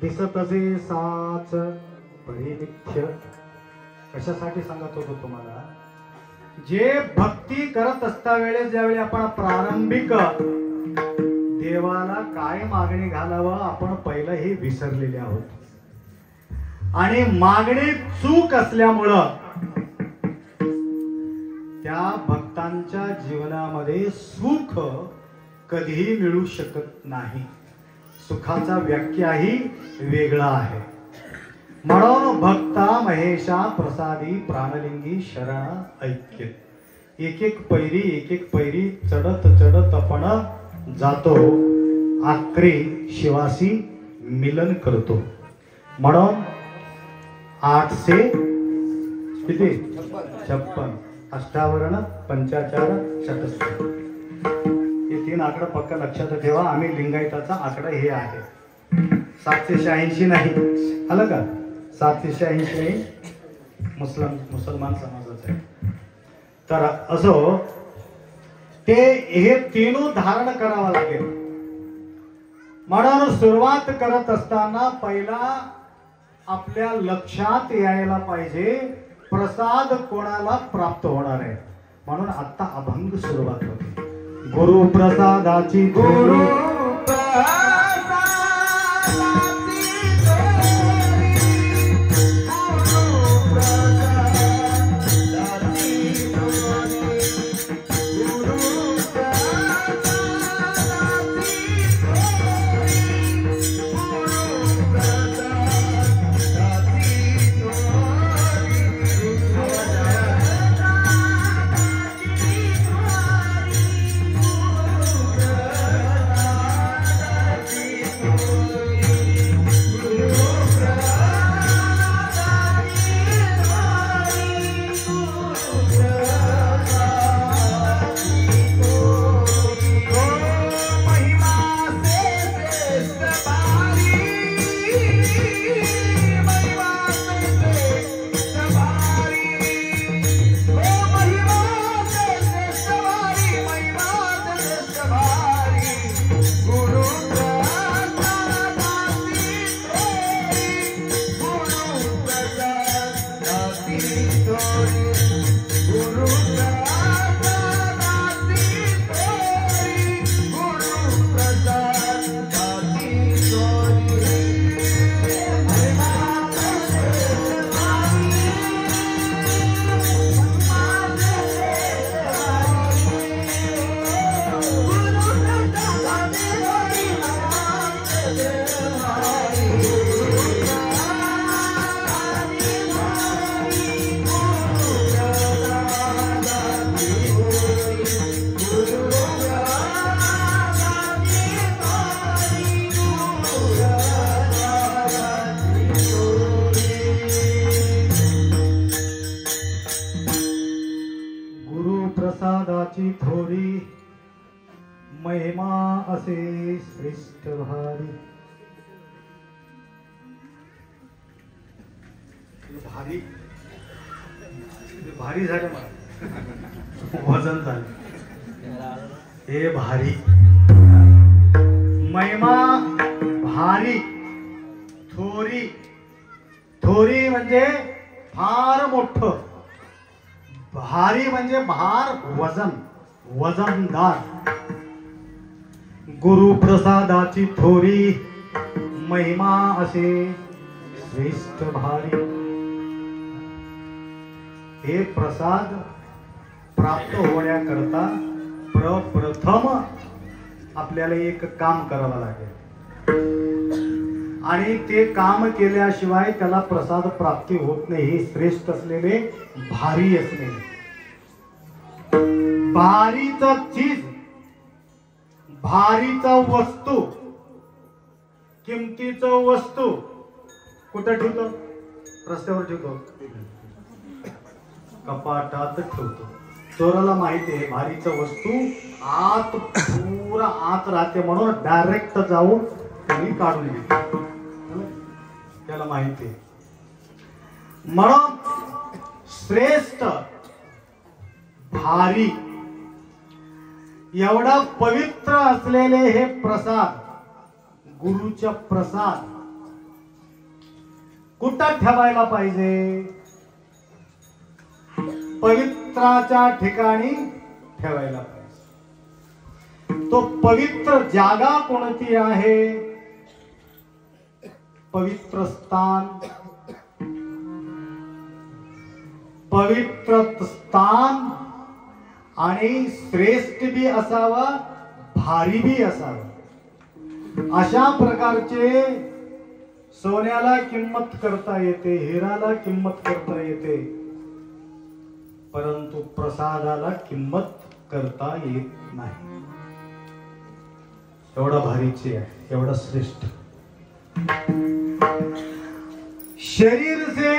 दिसतसे साच परिमिथ्य. कशासाठी सांगत होतो तुम्हाला, जे भक्ती करत असता वेळेस ज्यावेळी आपण प्रारंभिक देवाला काय मागणी घालावं आपण पहिलं हे विसरलेले आहोत आणि मागणी चूक असल्यामुळं त्या भक्तांच्या जीवनामध्ये सुख कधीही मिळू शकत नाही. सुखाचा व्याख्याही वेगळा आहे. म्हणून भक्ता महेशा प्रसादी प्राणलिंगी शरण ऐक्य. एक एक पैरी चढत चढत आपण जातो, आखरी शिवासी मिलन करतो. म्हणून 800 किती 56 अष्टावरण पंचाचार षटस्थ हे 3 आकडा पक्का लक्षात ठेवा. आम्ही लिंगायताचा आकडा हे आहे 786 नाही. आलं का? 786 नाही, मुसलमान समाजाचा आहे. तर असो ते हे 3 धारण करावं लागेल. म्हणून सुरुवात करत असताना पहिला आपल्या लक्षात यायला पाहिजे प्रसाद कोणाला प्राप्त होणार आहे. म्हणून आता अभंग सुरुवात होते. गुरु प्रसादाची गुरु प्रसादाची थोरी महिमा असे श्रेष्ठ भारी. भारी भारी झालं मला वजन झालं हे भारी. महिमा भारी. थोरी थोरी म्हणजे फार मोठं. भारी म्हणजे भार वजन वजनदार. गुरु प्रसादाची थोरी महिमा असे श्रेष्ठ भारी. हे प्रसाद प्राप्त होण्याकरता प्रथम आपल्याला एक काम करावं लागेल आणि ते काम केल्याशिवाय त्याला प्रसाद प्राप्ती होत नाही. हे श्रेष्ठ असलेले भारी असलेले भारीचा चीज भारीचा वस्तू किमतीचं वस्तू कुठं ठेवतो? रस्त्यावर ठेवतो, कपाटात ठेवतो. चोराला माहिती आहे भारीचं वस्तू आत पुरा आत राहते म्हणून डायरेक्ट जाऊन त्यांनी काढून घेतो. त्याला माहिती आहे. म्हणून श्रेष्ठ भारी एवढा पवित्र असलेले हे प्रसाद गुरुचा प्रसाद कुठं ठेवायला पाहिजे? पवित्राच्या ठिकाणी ठेवायला पाहिजे. तो पवित्र जागा कोणती आहे? पवित्र स्थान. पवित्र स्थान आणि श्रेष्ठ बी असावा भारी बी असावा. अशा प्रकारचे सोन्याला किंमत करता येते, हिराला किंमत करता येते, परंतु प्रसादाला किंमत करता येत नाही. एवढा भारीची आहे, एवढा श्रेष्ठ. शरीर से,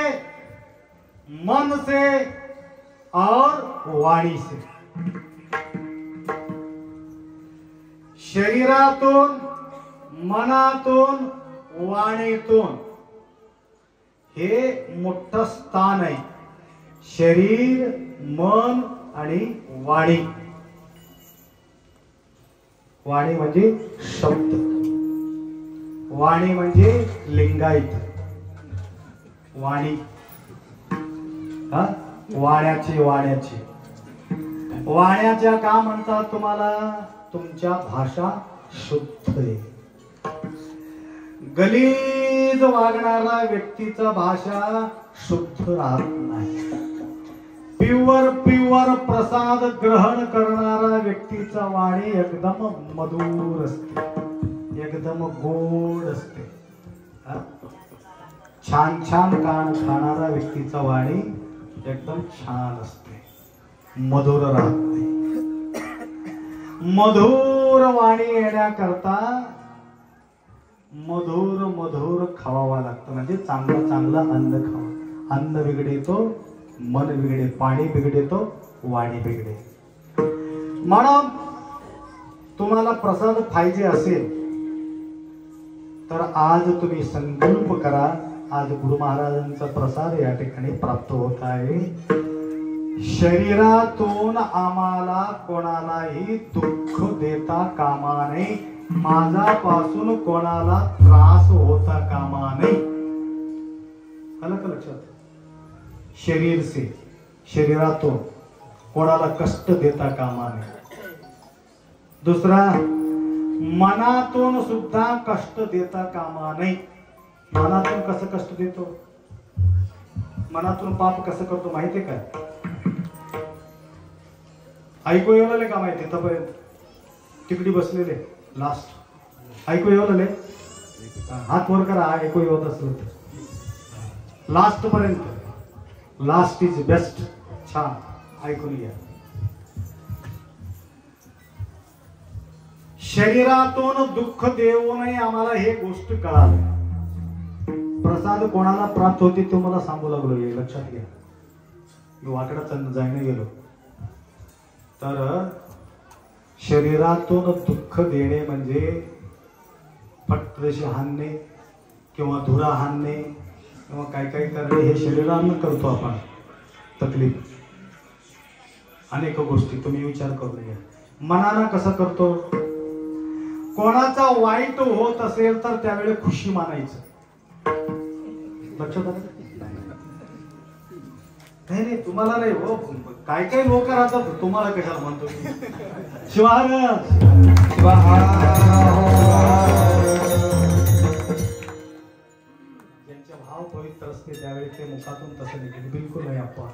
मन से और वाणी से. शरीरातून, मनातून, वाणीतून हे मोठं स्थान आहे. शरीर, मन आणि वाणी. वाणी म्हणजे शब्द. वाणी म्हणजे लिंगायत वाणी. वाण्याची वाण्याची वाण्याच्या का म्हणतात तुम्हाला? तुमच्या भाषा शुद्ध आहे. गलीज वागणारा व्यक्तीचा भाषा शुद्ध राहत नाही. प्युअर प्रसाद ग्रहण करणारा व्यक्तीचा वाणी एकदम मधुर असते, एकदम गोड असते. छान छान कान खाणारा व्यक्तीचा वाणी एकदम छान असते, मधुर राहते. मधुर वाणी येण्याकरता मधुर खावावा लागतं. म्हणजे चांगलं चांगलं अन्न खावा. अन्न बिघडेतो, मन बिघडे. पाणी बिघडेतो, वाणी बिघडे. म्हणून तुम्हाला प्रसाद पाहिजे असेल तर आज तुम्ही संकल्प करा. आज गुरु महाराजांचा प्रसाद या ठिकाणी प्राप्त होत आहे. शरीरातून आम्हाला कोणालाही दुःख देता कामा नये. माझापासून कोणाला त्रास होता कामा नये. आलं का लक्षात? शरीर से, शरीरातून कोणाला कष्ट देता कामा नये. दुसरा, मनातून सुद्धा कष्ट देता कामा नये. मनातून कसं कष्ट देतो? मनातून पाप कसं करतो माहितीये का? ऐकू येवले का माहिती? तपर्यंत तिकडी बसलेले लास्ट ऐकू येवले हात वर करा. ऐकू येवत असलं तर लास्ट पर्यंत. Last is best. छान ऐकून घ्या. शरीरातून दुःख देऊ नये आम्हाला हे गोष्ट कळाली. प्रसाद कोणाला प्राप्त होते ते मला सांगू लागलो. हे लक्षात घ्या. मी वाकडाच जायला गेलो. तर शरीरातून दुःख देणे म्हणजे फटदेशी हाणणे किंवा धुरा हाणणे किंवा काय काय करणे हे शरीरानं करतो आपण. तकलीफ अनेक गोष्टी तुम्ही विचार करून घ्या. मनानं कसं करतो? कोणाचा वाईट होत असेल तर त्यावेळी खुशी मानायचं. लक्षात आलं? नाही तुम्हाला नाही हो, काय काय लोक राहतात, तुम्हाला कशाला म्हणतो? शिवार ज्यांचे भाव पवित्र असते त्यावेळी ते मुखातून तसं निघेल. बिलकुल नाही आपण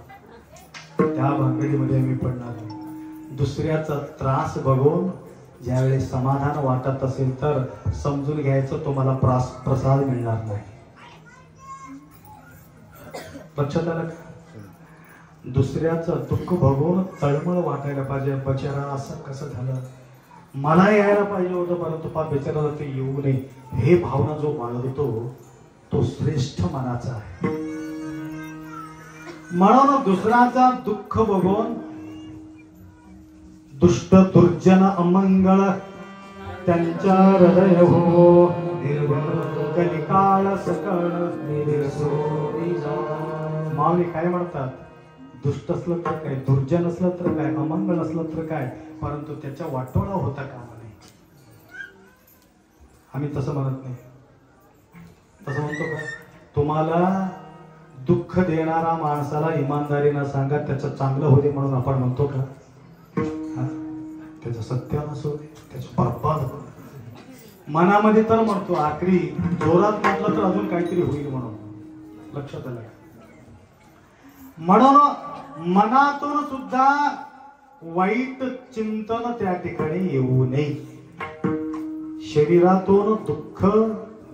त्या भानगडीमध्ये मी पडणार नाही. दुसऱ्याचा त्रास बघून ज्यावेळी समाधान वाटत असेल तर समजून घ्यायचं तुम्हाला प्रसाद मिळणार नाही. लक्षात आलं? दुसऱ्याचं दुःख बघून तळमळ वाटायला पाहिजे. बिचारा असं कसं झालं, मला यायला पाहिजे होतं परंतु बिचाराला ते येऊ नये, हे भावना जो बाळगतो तो श्रेष्ठ मनाचा आहे. म्हणून दुसऱ्याचा दुःख बघून दुष्ट दुर्जन अमंगळ त्यांच्या हृदय हो कलिकाळ सकळ. माऊली काय म्हणतात? दुष्ट असलं तर काय, दुर्जन असलं तर काय, अमंगळ असलं तर काय, परंतु त्याच्या वाटोळा होता कामा नये. आम्ही तसं म्हणत नाही. तसं म्हणतो का? तुम्हाला दुःख देणारा माणसाला इमानदारीनं सांगा त्याचं चांगलं होते म्हणून आपण म्हणतो का? त्याचं सत्यानाश होते, त्याचं बरबाद होते. मनामध्ये तर म्हणतो, आखरी जोरात म्हटलं तर अजून काहीतरी होईल म्हणून. लक्षात आलं? म्हणून मनातून सुद्धा वाईट चिंतन त्या ठिकाणी येऊ नये. शरीरातून दुःख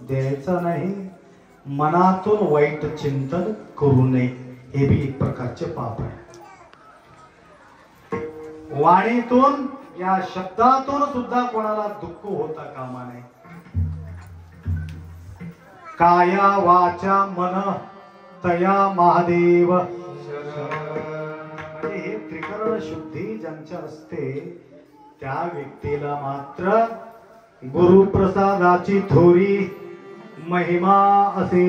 द्यायचं नाही, मनातून वाईट चिंतन करू नये. हे बी एक प्रकारचे पाप आहे. वाणीतून या शब्दातून सुद्धा कोणाला दुःख होता कामा नये. काया वाचा मन तया महादेव. म्हणजे हे त्रिकरण शुद्धी ज्यांच्या असते त्या व्यक्तीला मात्र गुरुप्रसादाची थोरी महिमा असे.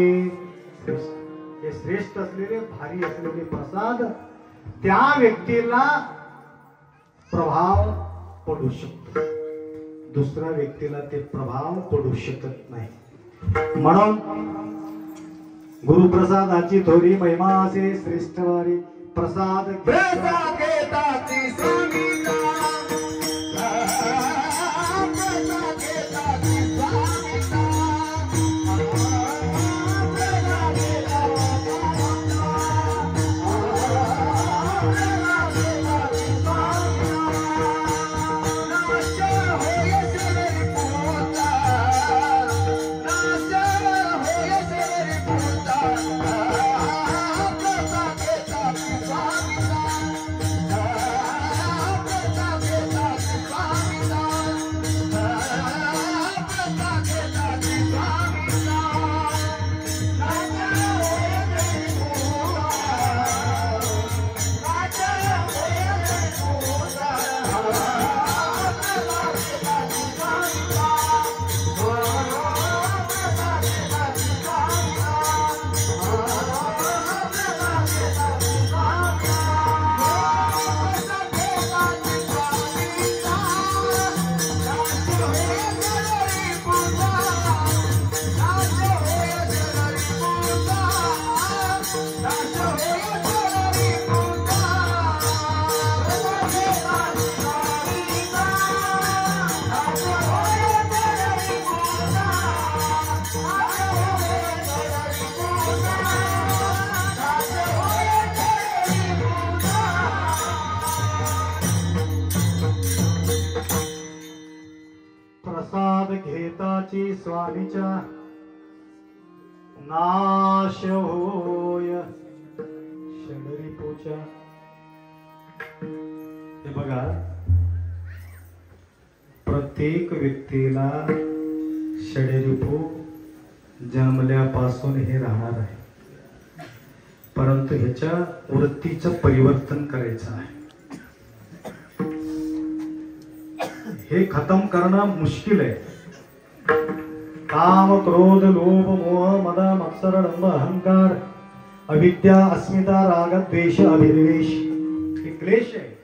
हे श्रेष्ठ असलेले भारी असलेले प्रसाद त्या व्यक्तीला प्रभाव पडू शकतो, दुसऱ्या व्यक्तीला ते प्रभाव पडू शकत नाही. म्हणून गुरुप्रसादाची थोरी महिमा असे श्रेष्ठ वारी प्रसाद प्रसाद घेताची स्वामीच्या नाश होय षडरिपूच्या. हे बघा, प्रत्येक व्यक्तीला षडरिपू जन्मल्यापासून हे राहणार आहे, परंतु ह्याच्या वृत्तीचं परिवर्तन करायचं आहे. हे खतम करणं मुश्किल आहे. काम क्रोध लोभ मोह मद मत्सर डंब अहंकार अविद्या अस्मिता राग द्वेष अभिनिवेश हे क्लेश आहे.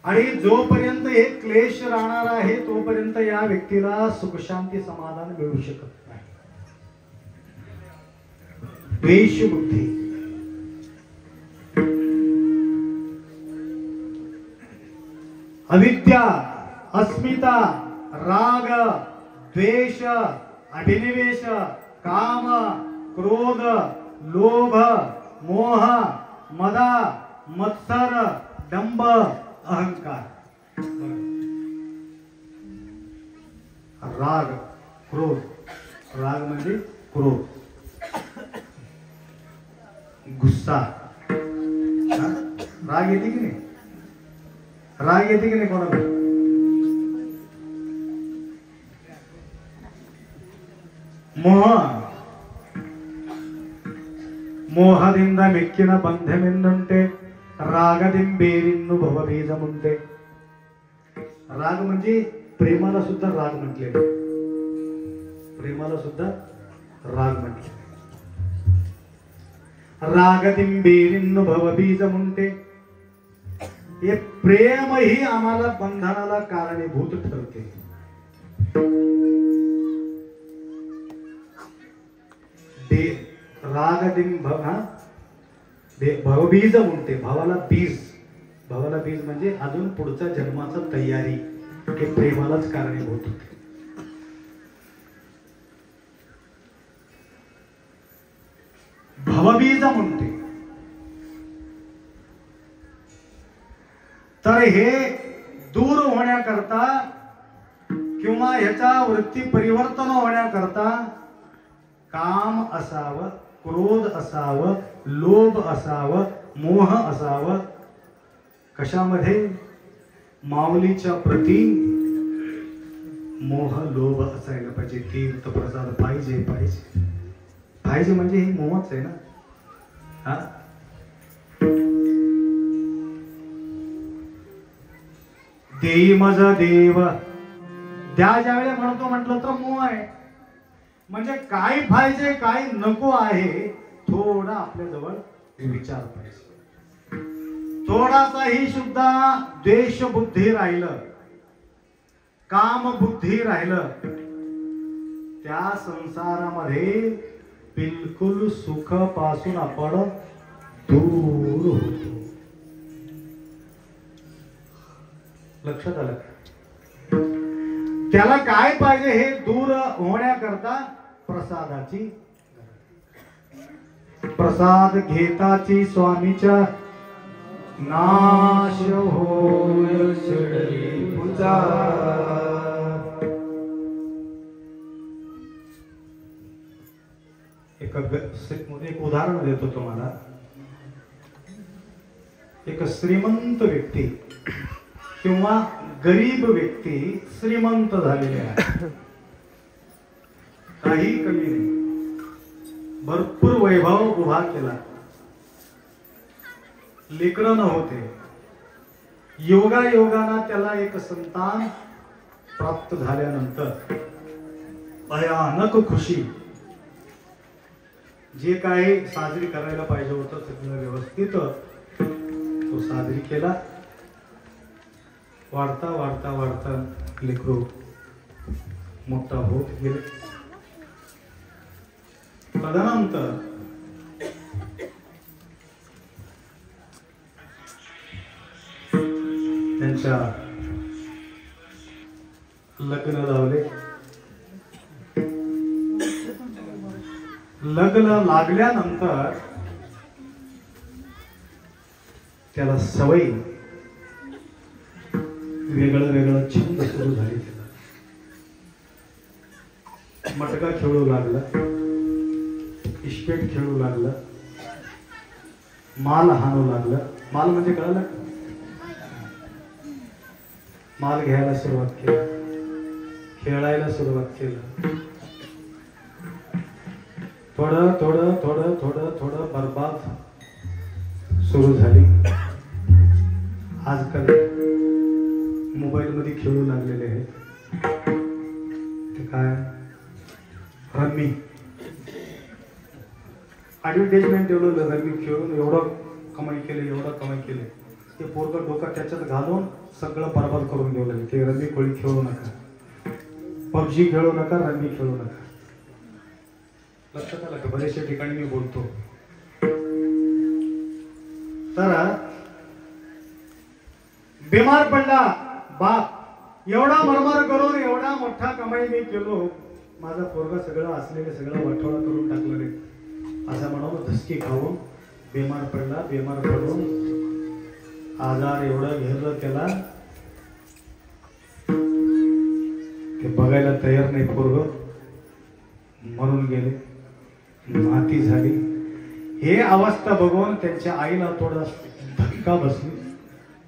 आणि जोपर्यंत हे क्लेश राहणार आहे तोपर्यंत या व्यक्तीला सुख शांती समाधान मिळू शकत नाही. द्वेष बुद्धी, अविद्या अस्मिता राग द्वेष अभिनिवेश काम क्रोध लोभ मोह मद मत्सर डंब अहंकार. राग क्रोध, राग म्हणजे क्रोध, गुस्सा. राग येते की नाही? राग येते की नाही कोणाला? मोह, ಮೋಹದಿಂದ ಮೆಕ್ಕಿನ ಬಂಧಮೆಂದುಂಟೆ रागदिंबेरिन्नु भवबीज म्हणते. राग म्हणजे प्रेमाला सुद्धा राग म्हटलेले, प्रेमाला सुद्धा राग म्हटले. रागदिंबेरिन्नु भवबीज म्हणते. हे प्रेम ही आम्हाला बंधनाला कारणीभूत ठरते. रागदिंब भवबीज म्हणते. भावाला बीज, भावाला बीज म्हणजे अजून पुढच्या जन्माचा तयारी, हे प्रेमालाच कारणीभूत होते. भवबीज म्हणते. तर हे दूर होण्याकरता किंवा ह्याचा वृत्ती परिवर्तन होण्याकरता काम असावं, क्रोध असावं, लोभ असावं, मोह असावं. कशामध्ये? माऊलीच्या प्रती मोह लोभ असायला पाहिजे. तीर्थ प्रसाद पाहिजे पाहिजे पाहिजे म्हणजे हे मोहच आहे ना. हा, देई मज देव द्या ज्यावेळेला म्हणतो म्हटलं तर मोह आहे. म्हणजे काय पाहिजे काय नको आहे थोडा आपल्या जवळ विचार पाहिजे. थोडासाही सुद्धा द्वेष बुद्धी राहिलं, काम बुद्धी राहिलं, त्या संसारामध्ये बिलकुल सुख पासून आपण दूर होतो. लक्षात आलं? त्याला काय पाहिजे हे दूर होण्याकरता प्रसादाची, प्रसाद घेताची स्वामीच्या नाश होय शिडली पूजा. एक उदाहरण देतो तुम्हाला. एक श्रीमंत व्यक्ती किंवा गरीब व्यक्ती श्रीमंत झालेले आहे, काही कमी नाही, भरपूर वैभव उभा केला, लेकरं नव्हते. योगायोगाना त्याला एक संतान प्राप्त झाल्यानंतर भयानक खुशी. जे काही साजरी करायला पाहिजे होतं सगळं व्यवस्थित तो साजरी केला. वाढता वाढता वाढता लेकरू मोठा होत गेले. तदनंतर त्यांच्या लग्न लावले. लग्न लागल्यानंतर त्याला सवय, वेगळं वेगळं छंद सुरू झाले. त्याला मटका खेळू लागला, इस्पेट खेळू लागला, माल हाणू लागला. माल म्हणजे कळलं? माल घ्यायला सुरुवात केली, खेळायला सुरुवात केलं. थोडं थोडं थोडं थोडं थोडं बरबाद सुरू झाली. आजकाल मोबाईल मध्ये खेळू लागलेले आहेत. ते काय रम्मी ऍडव्हर्टाइजमेंट ठेवलं, रम्मी खेळून एवढं कमाई केले, एवढं कमाई केले. ते पोरगं डोकं त्याच्यात घालून सगळं बरबाद करून घेऊ लागले. ते रम्मी खोळी खेळू नका, पबजी खेळू नका, रम्मी खेळू नका. लक्षात आलं का? बरेचशा ठिकाणी मी बोलतो. तर बिमार पडला बाप, एवढा मरमर करून एवढा मोठा कमाई मी केलो, माझा पोरगा सगळं असलेले सगळं वाटोळा करून टाकलं रे असं म्हणून धसकी खाऊन बिमार पडला. बिमार पडून आजार एवढं घेरलं त्याला, ते बघायला तयार नाही. पोरग मरून गेले, माती झाली. हे अवस्था बघून त्यांच्या आईला थोडा धक्का बसली.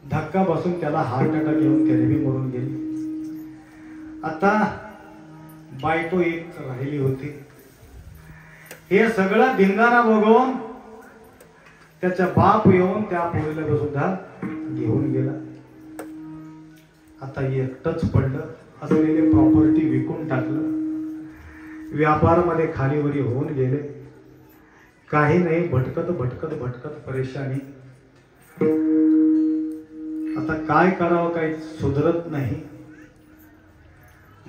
धक्का बसून त्याला हार्ट अटॅक येऊन त्याने बी मरून गेली. आता बायको एक राहिली होती. हे सगळं धिंगाणा बघून त्याचा बाप येऊन त्या पोरीला सुद्धा घेऊन गेला. आता एकटंच पडलं. असलेले प्रॉपर्टी विकून टाकलं. व्यापार मध्ये खालीवरी होऊन गेले. काही नाही, भटकत भटकत भटकत परेशानी. आता काय करावं काही सुधरत नाही.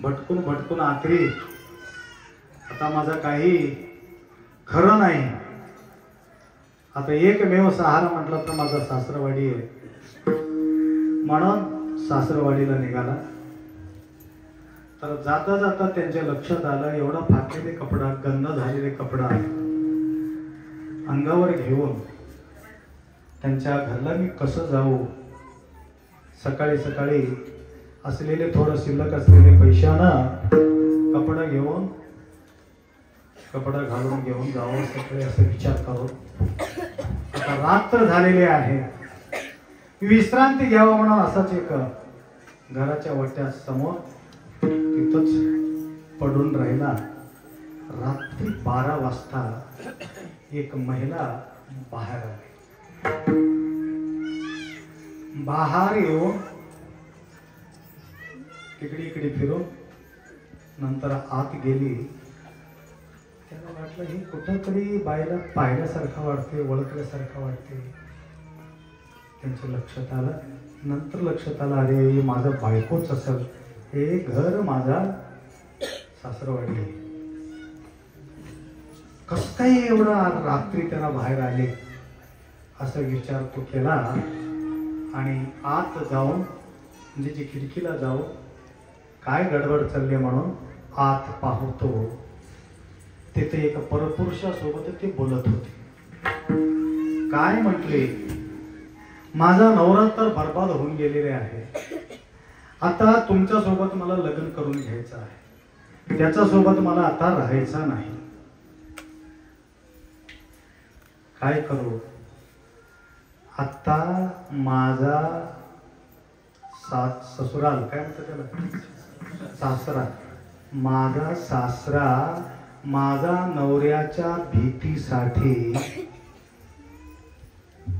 भटकून भटकून आखरी आता माझा काही खरं नाही. आता एकमेव सहारा म्हटलं तर माझा सासरवाडी आहे. म्हणून सासरवाडीला निघाला. तर जाता जाता त्यांच्या लक्षात आलं, एवढा फाटलेले कपडा, गंध झालेले कपडा अंगावर घेऊन त्यांच्या घरला मी कसं जाऊ. सकाळी सकाळी असलेले थोडं शिल्लक असलेले पैशानं कपडा घेऊन, कपडा घालून घेऊन जावं सगळे असं विचार करून. आता रात्र झालेली आहे, विश्रांती घ्यावं म्हणून असाच एक घराच्या वट्या समोर तिथंच पडून राहिला. रात्री 12 वाजता एक महिला बाहेर आली. बाहेर येऊन तिकडे इकडे फिरून नंतर आत गेली. त्याला वाटलं ही कुठंतरी बाईला पाहिल्यासारखं वाटते, ओळखल्यासारखं वाटते. त्यांच्या लक्षात आलं. नंतर लक्षात आलं, अरे हे माझं बायकोच असेल, हे घर माझा सासरवाडी आहे. कसं काय एवढा रात्री त्याला बाहेर आले असा विचार तो केला. आणि आत जाऊन म्हणजे जी खिडकीला जाऊन काय गडबड चालली म्हणून आत पाहतो. तिथे एक परपुरुषासोबत ते बोलत होते. काय म्हटले, माझा नवरा तर बर्बाद होऊन गेलेले आहे. आता तुमच्या सोबत मला लग्न करून घ्यायचं आहे. त्याच्या सोबत मला आता राहायचं नाही. काय करू? आता माझा ससुराल काय म्हणतात त्याला, सासरा, माझा सासरा माझा नवऱ्याच्या भीतीसाठी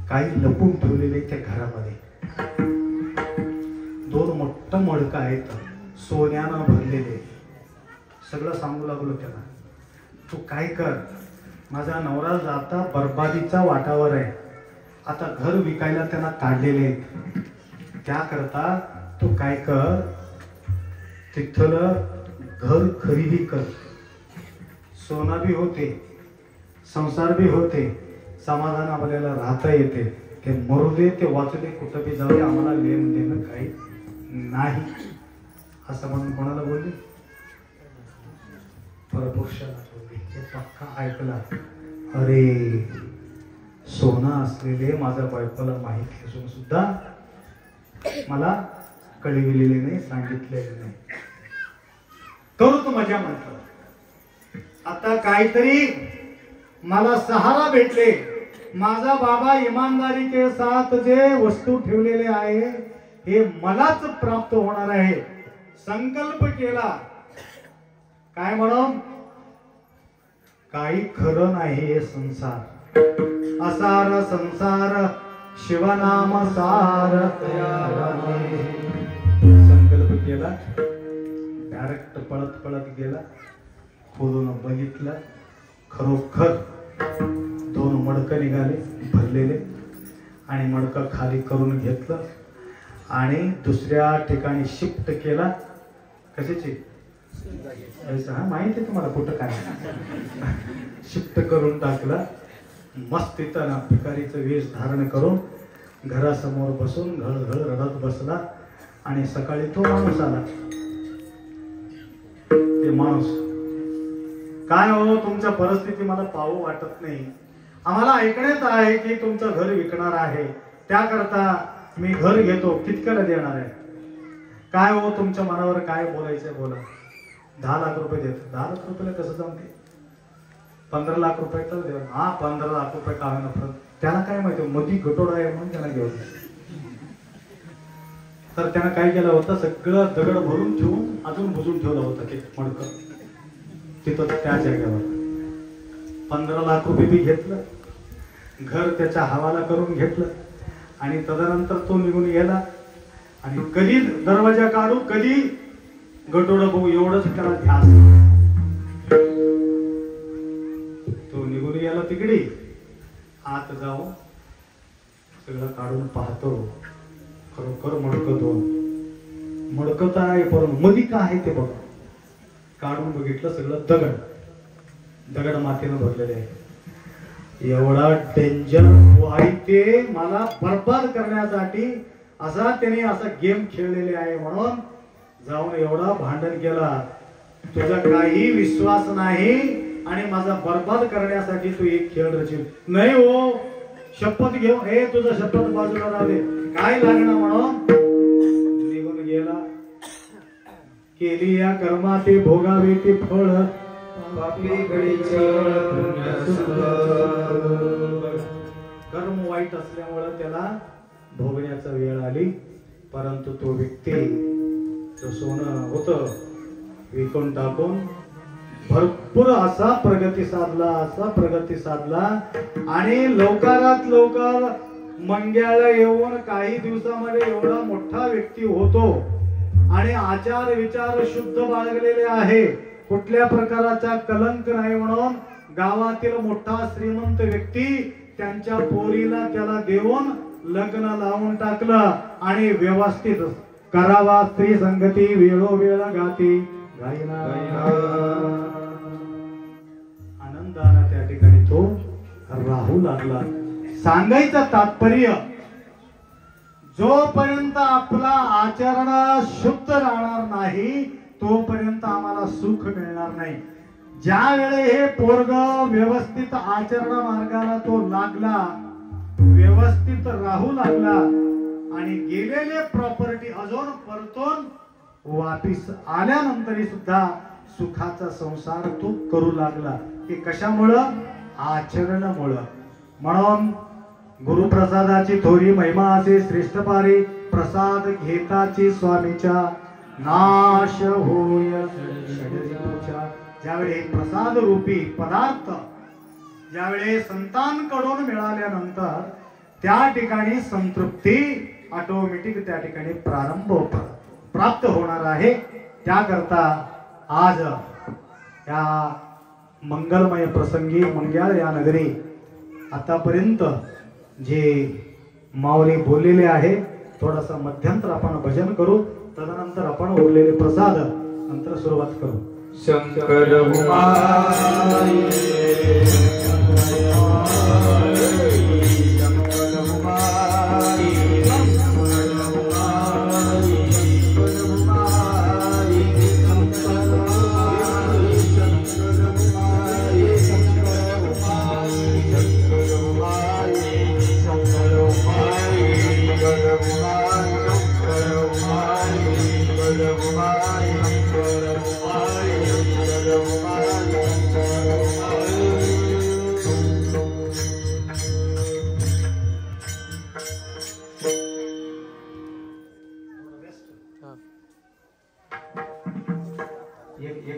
काही लपून ठेवलेले त्या घरामध्ये. 2 मोठं मडकं आहेत सोन्यानं भरलेले. सगळं सांगू लागलो त्याला, तू काय कर, माझा नवरा जाता बर्बादीचा वाटावर आहे. आता घर विकायला त्यांना काढलेले आहेत. त्याकरता तू काय कर, तिथलं घर खरेदी कर. सोना भी होते, संसार भी होते, समाधान आपल्याला राहता येते. ते मरू दे, ते वाचू दे, कुठं बी जाऊ दे, आम्हाला लेन देणं काही नाही असं म्हणून कोणाला बोलली? परपुरुषाला बोलली. हे पक्का ऐकला. अरे सोना असलेले माझ्या बायकोला माहिती असून सुद्धा मला कळविलेले नाही, सांगितलेले नाही. करू तू मजा म्हणतो. आता काहीतरी मला सहारा भेटले. माझा बाबा इमानदारी के साथ जे वस्तू ठेवलेले आहे हे मलाच प्राप्त होणार आहे. संकल्प केला. काय म्हणून? काही खरं नाही हे संसार. असार संसार शिवनाम सार. केला, डायरेक्ट पळत पळत गेला, खोलून बघितलं, खरोखर 2 मडकं निघाले भरलेले, आणि मडकं खाली करून घेतलं आणि दुसऱ्या ठिकाणी शिफ्ट केला. कशाची? हा माहिती आहे तुम्हाला कुठं काय. शिफ्ट करून टाकला. मस्त तिथं भिकारीचं वेश धारण करून घरासमोर बसून घळघळ रडत बसला. आणि सकाळी तो माणूस आला. ते माणूस, काय हो तुमच्या परिस्थिती मला पाहू वाटत नाही. आम्हाला ऐकण्यात आहे की तुमचं घर विकणार आहे, त्याकरता मी घर घेतो, कितक्याला देणार आहे? काय हो तुमच्या मनावर काय बोलायचंय बोला. 10 लाख रुपये देतो. 10 लाख रुपयाला कसं जमते? 15 लाख रुपये तर देऊ. हा 15 लाख रुपये का होईना परत. त्याला काय माहिती मधी गटोडा आहे म्हणून त्याला घेऊन. तर त्यानं काय केलं होतं, सगळं दगड भरून ठेवून अजून बुजून ठेवलं होतं ते मडकं तिथं त्या जागेवर. 15 लाख रुपये बी घेतलं, घर त्याच्या हवाला करून घेतलं आणि तदनंतर तो निघून गेला. आणि कधी दरवाजा काढू, कधी गटोडं बघू, एवढंच त्याला ध्यास. तो निघून गेला तिकडे. आत जाऊन सगळं काढून पाहतो, खरोखर मडकं 2 मडकं तर आहे, पण मधी काय आहे ते बघ. काढून बघितलं, सगळं दगड मातीनं भरलेले आहे. एवढा डेंजर आहे ते, मला बर्बाद करण्यासाठी असा त्याने असा गेम खेळलेले आहे. म्हणून जाऊन एवढा भांडण केला, तुझा काही विश्वास नाही आणि माझा बर्बाद करण्यासाठी तू एक खेळ रचील. नाही हो, शपथ घेऊ. हे तुझं शपथ बाजूला राहते, काय लागणार म्हणून निघून गेला. केली या कर्माते भोगावे ते फळ, कर्म वाईट असल्यामुळे त्याला भोगण्याचा वेळ आली. परंतु तो व्यक्ती जो सोनं होतं विकून टाकून भरपूर असा प्रगती साधला आणि लवकरात लवकर मंग्याला येऊन काही दिवसामध्ये एवढा मोठा व्यक्ती होतो आणि आचार विचार शुद्ध बाळगलेले आहे, कुठल्या प्रकारचा कलंक नाही. म्हणून गावातील मोठा श्रीमंत व्यक्ती त्यांच्या पोरीला त्याला देऊन लग्न लावून टाकलं आणि व्यवस्थित करावा स्त्री संगती वेळोवेळ गाती गायना. आनंदाने त्या ठिकाणी तो राहू लागला. सांगायचं तात्पर्य, जोपर्यंत आपला आचरण शुद्ध राहणार नाही तोपर्यंत आम्हाला सुख मिळणार नाही. ज्या वेळे हे पोरग व्यवस्थित आचरण मार्गाला तो लागला, व्यवस्थित राहू लागला आणि गेलेले प्रॉपर्टी अजून परतून वापिस आल्यानंतरही सुद्धा सुखाचा संसार तो करू लागला. हे कशामुळं? आचरणामुळं. म्हणून गुरुप्रसादाची थोरी महिमा असे श्रेष्ठ पारी, प्रसाद घेताची स्वामीच्या नाश होय षडरिपूच्या. ज्यावेळी प्रसाद रूपी पदार्थ ज्यावेळी संतांकडून मिळाल्यानंतर त्या ठिकाणी संतृप्ती ऑटोमॅटिक त्या ठिकाणी प्राप्त होणार आहे. त्याकरता आज या मंगलमय प्रसंगी मंग्याळ या नगरी आतापर्यंत जे माऊली बोललेले आहे, थोडासा मध्यंतर आपण भजन करू, तदनंतर आपण उरलेले प्रसाद नंतर सुरुवात करू. शंकर एक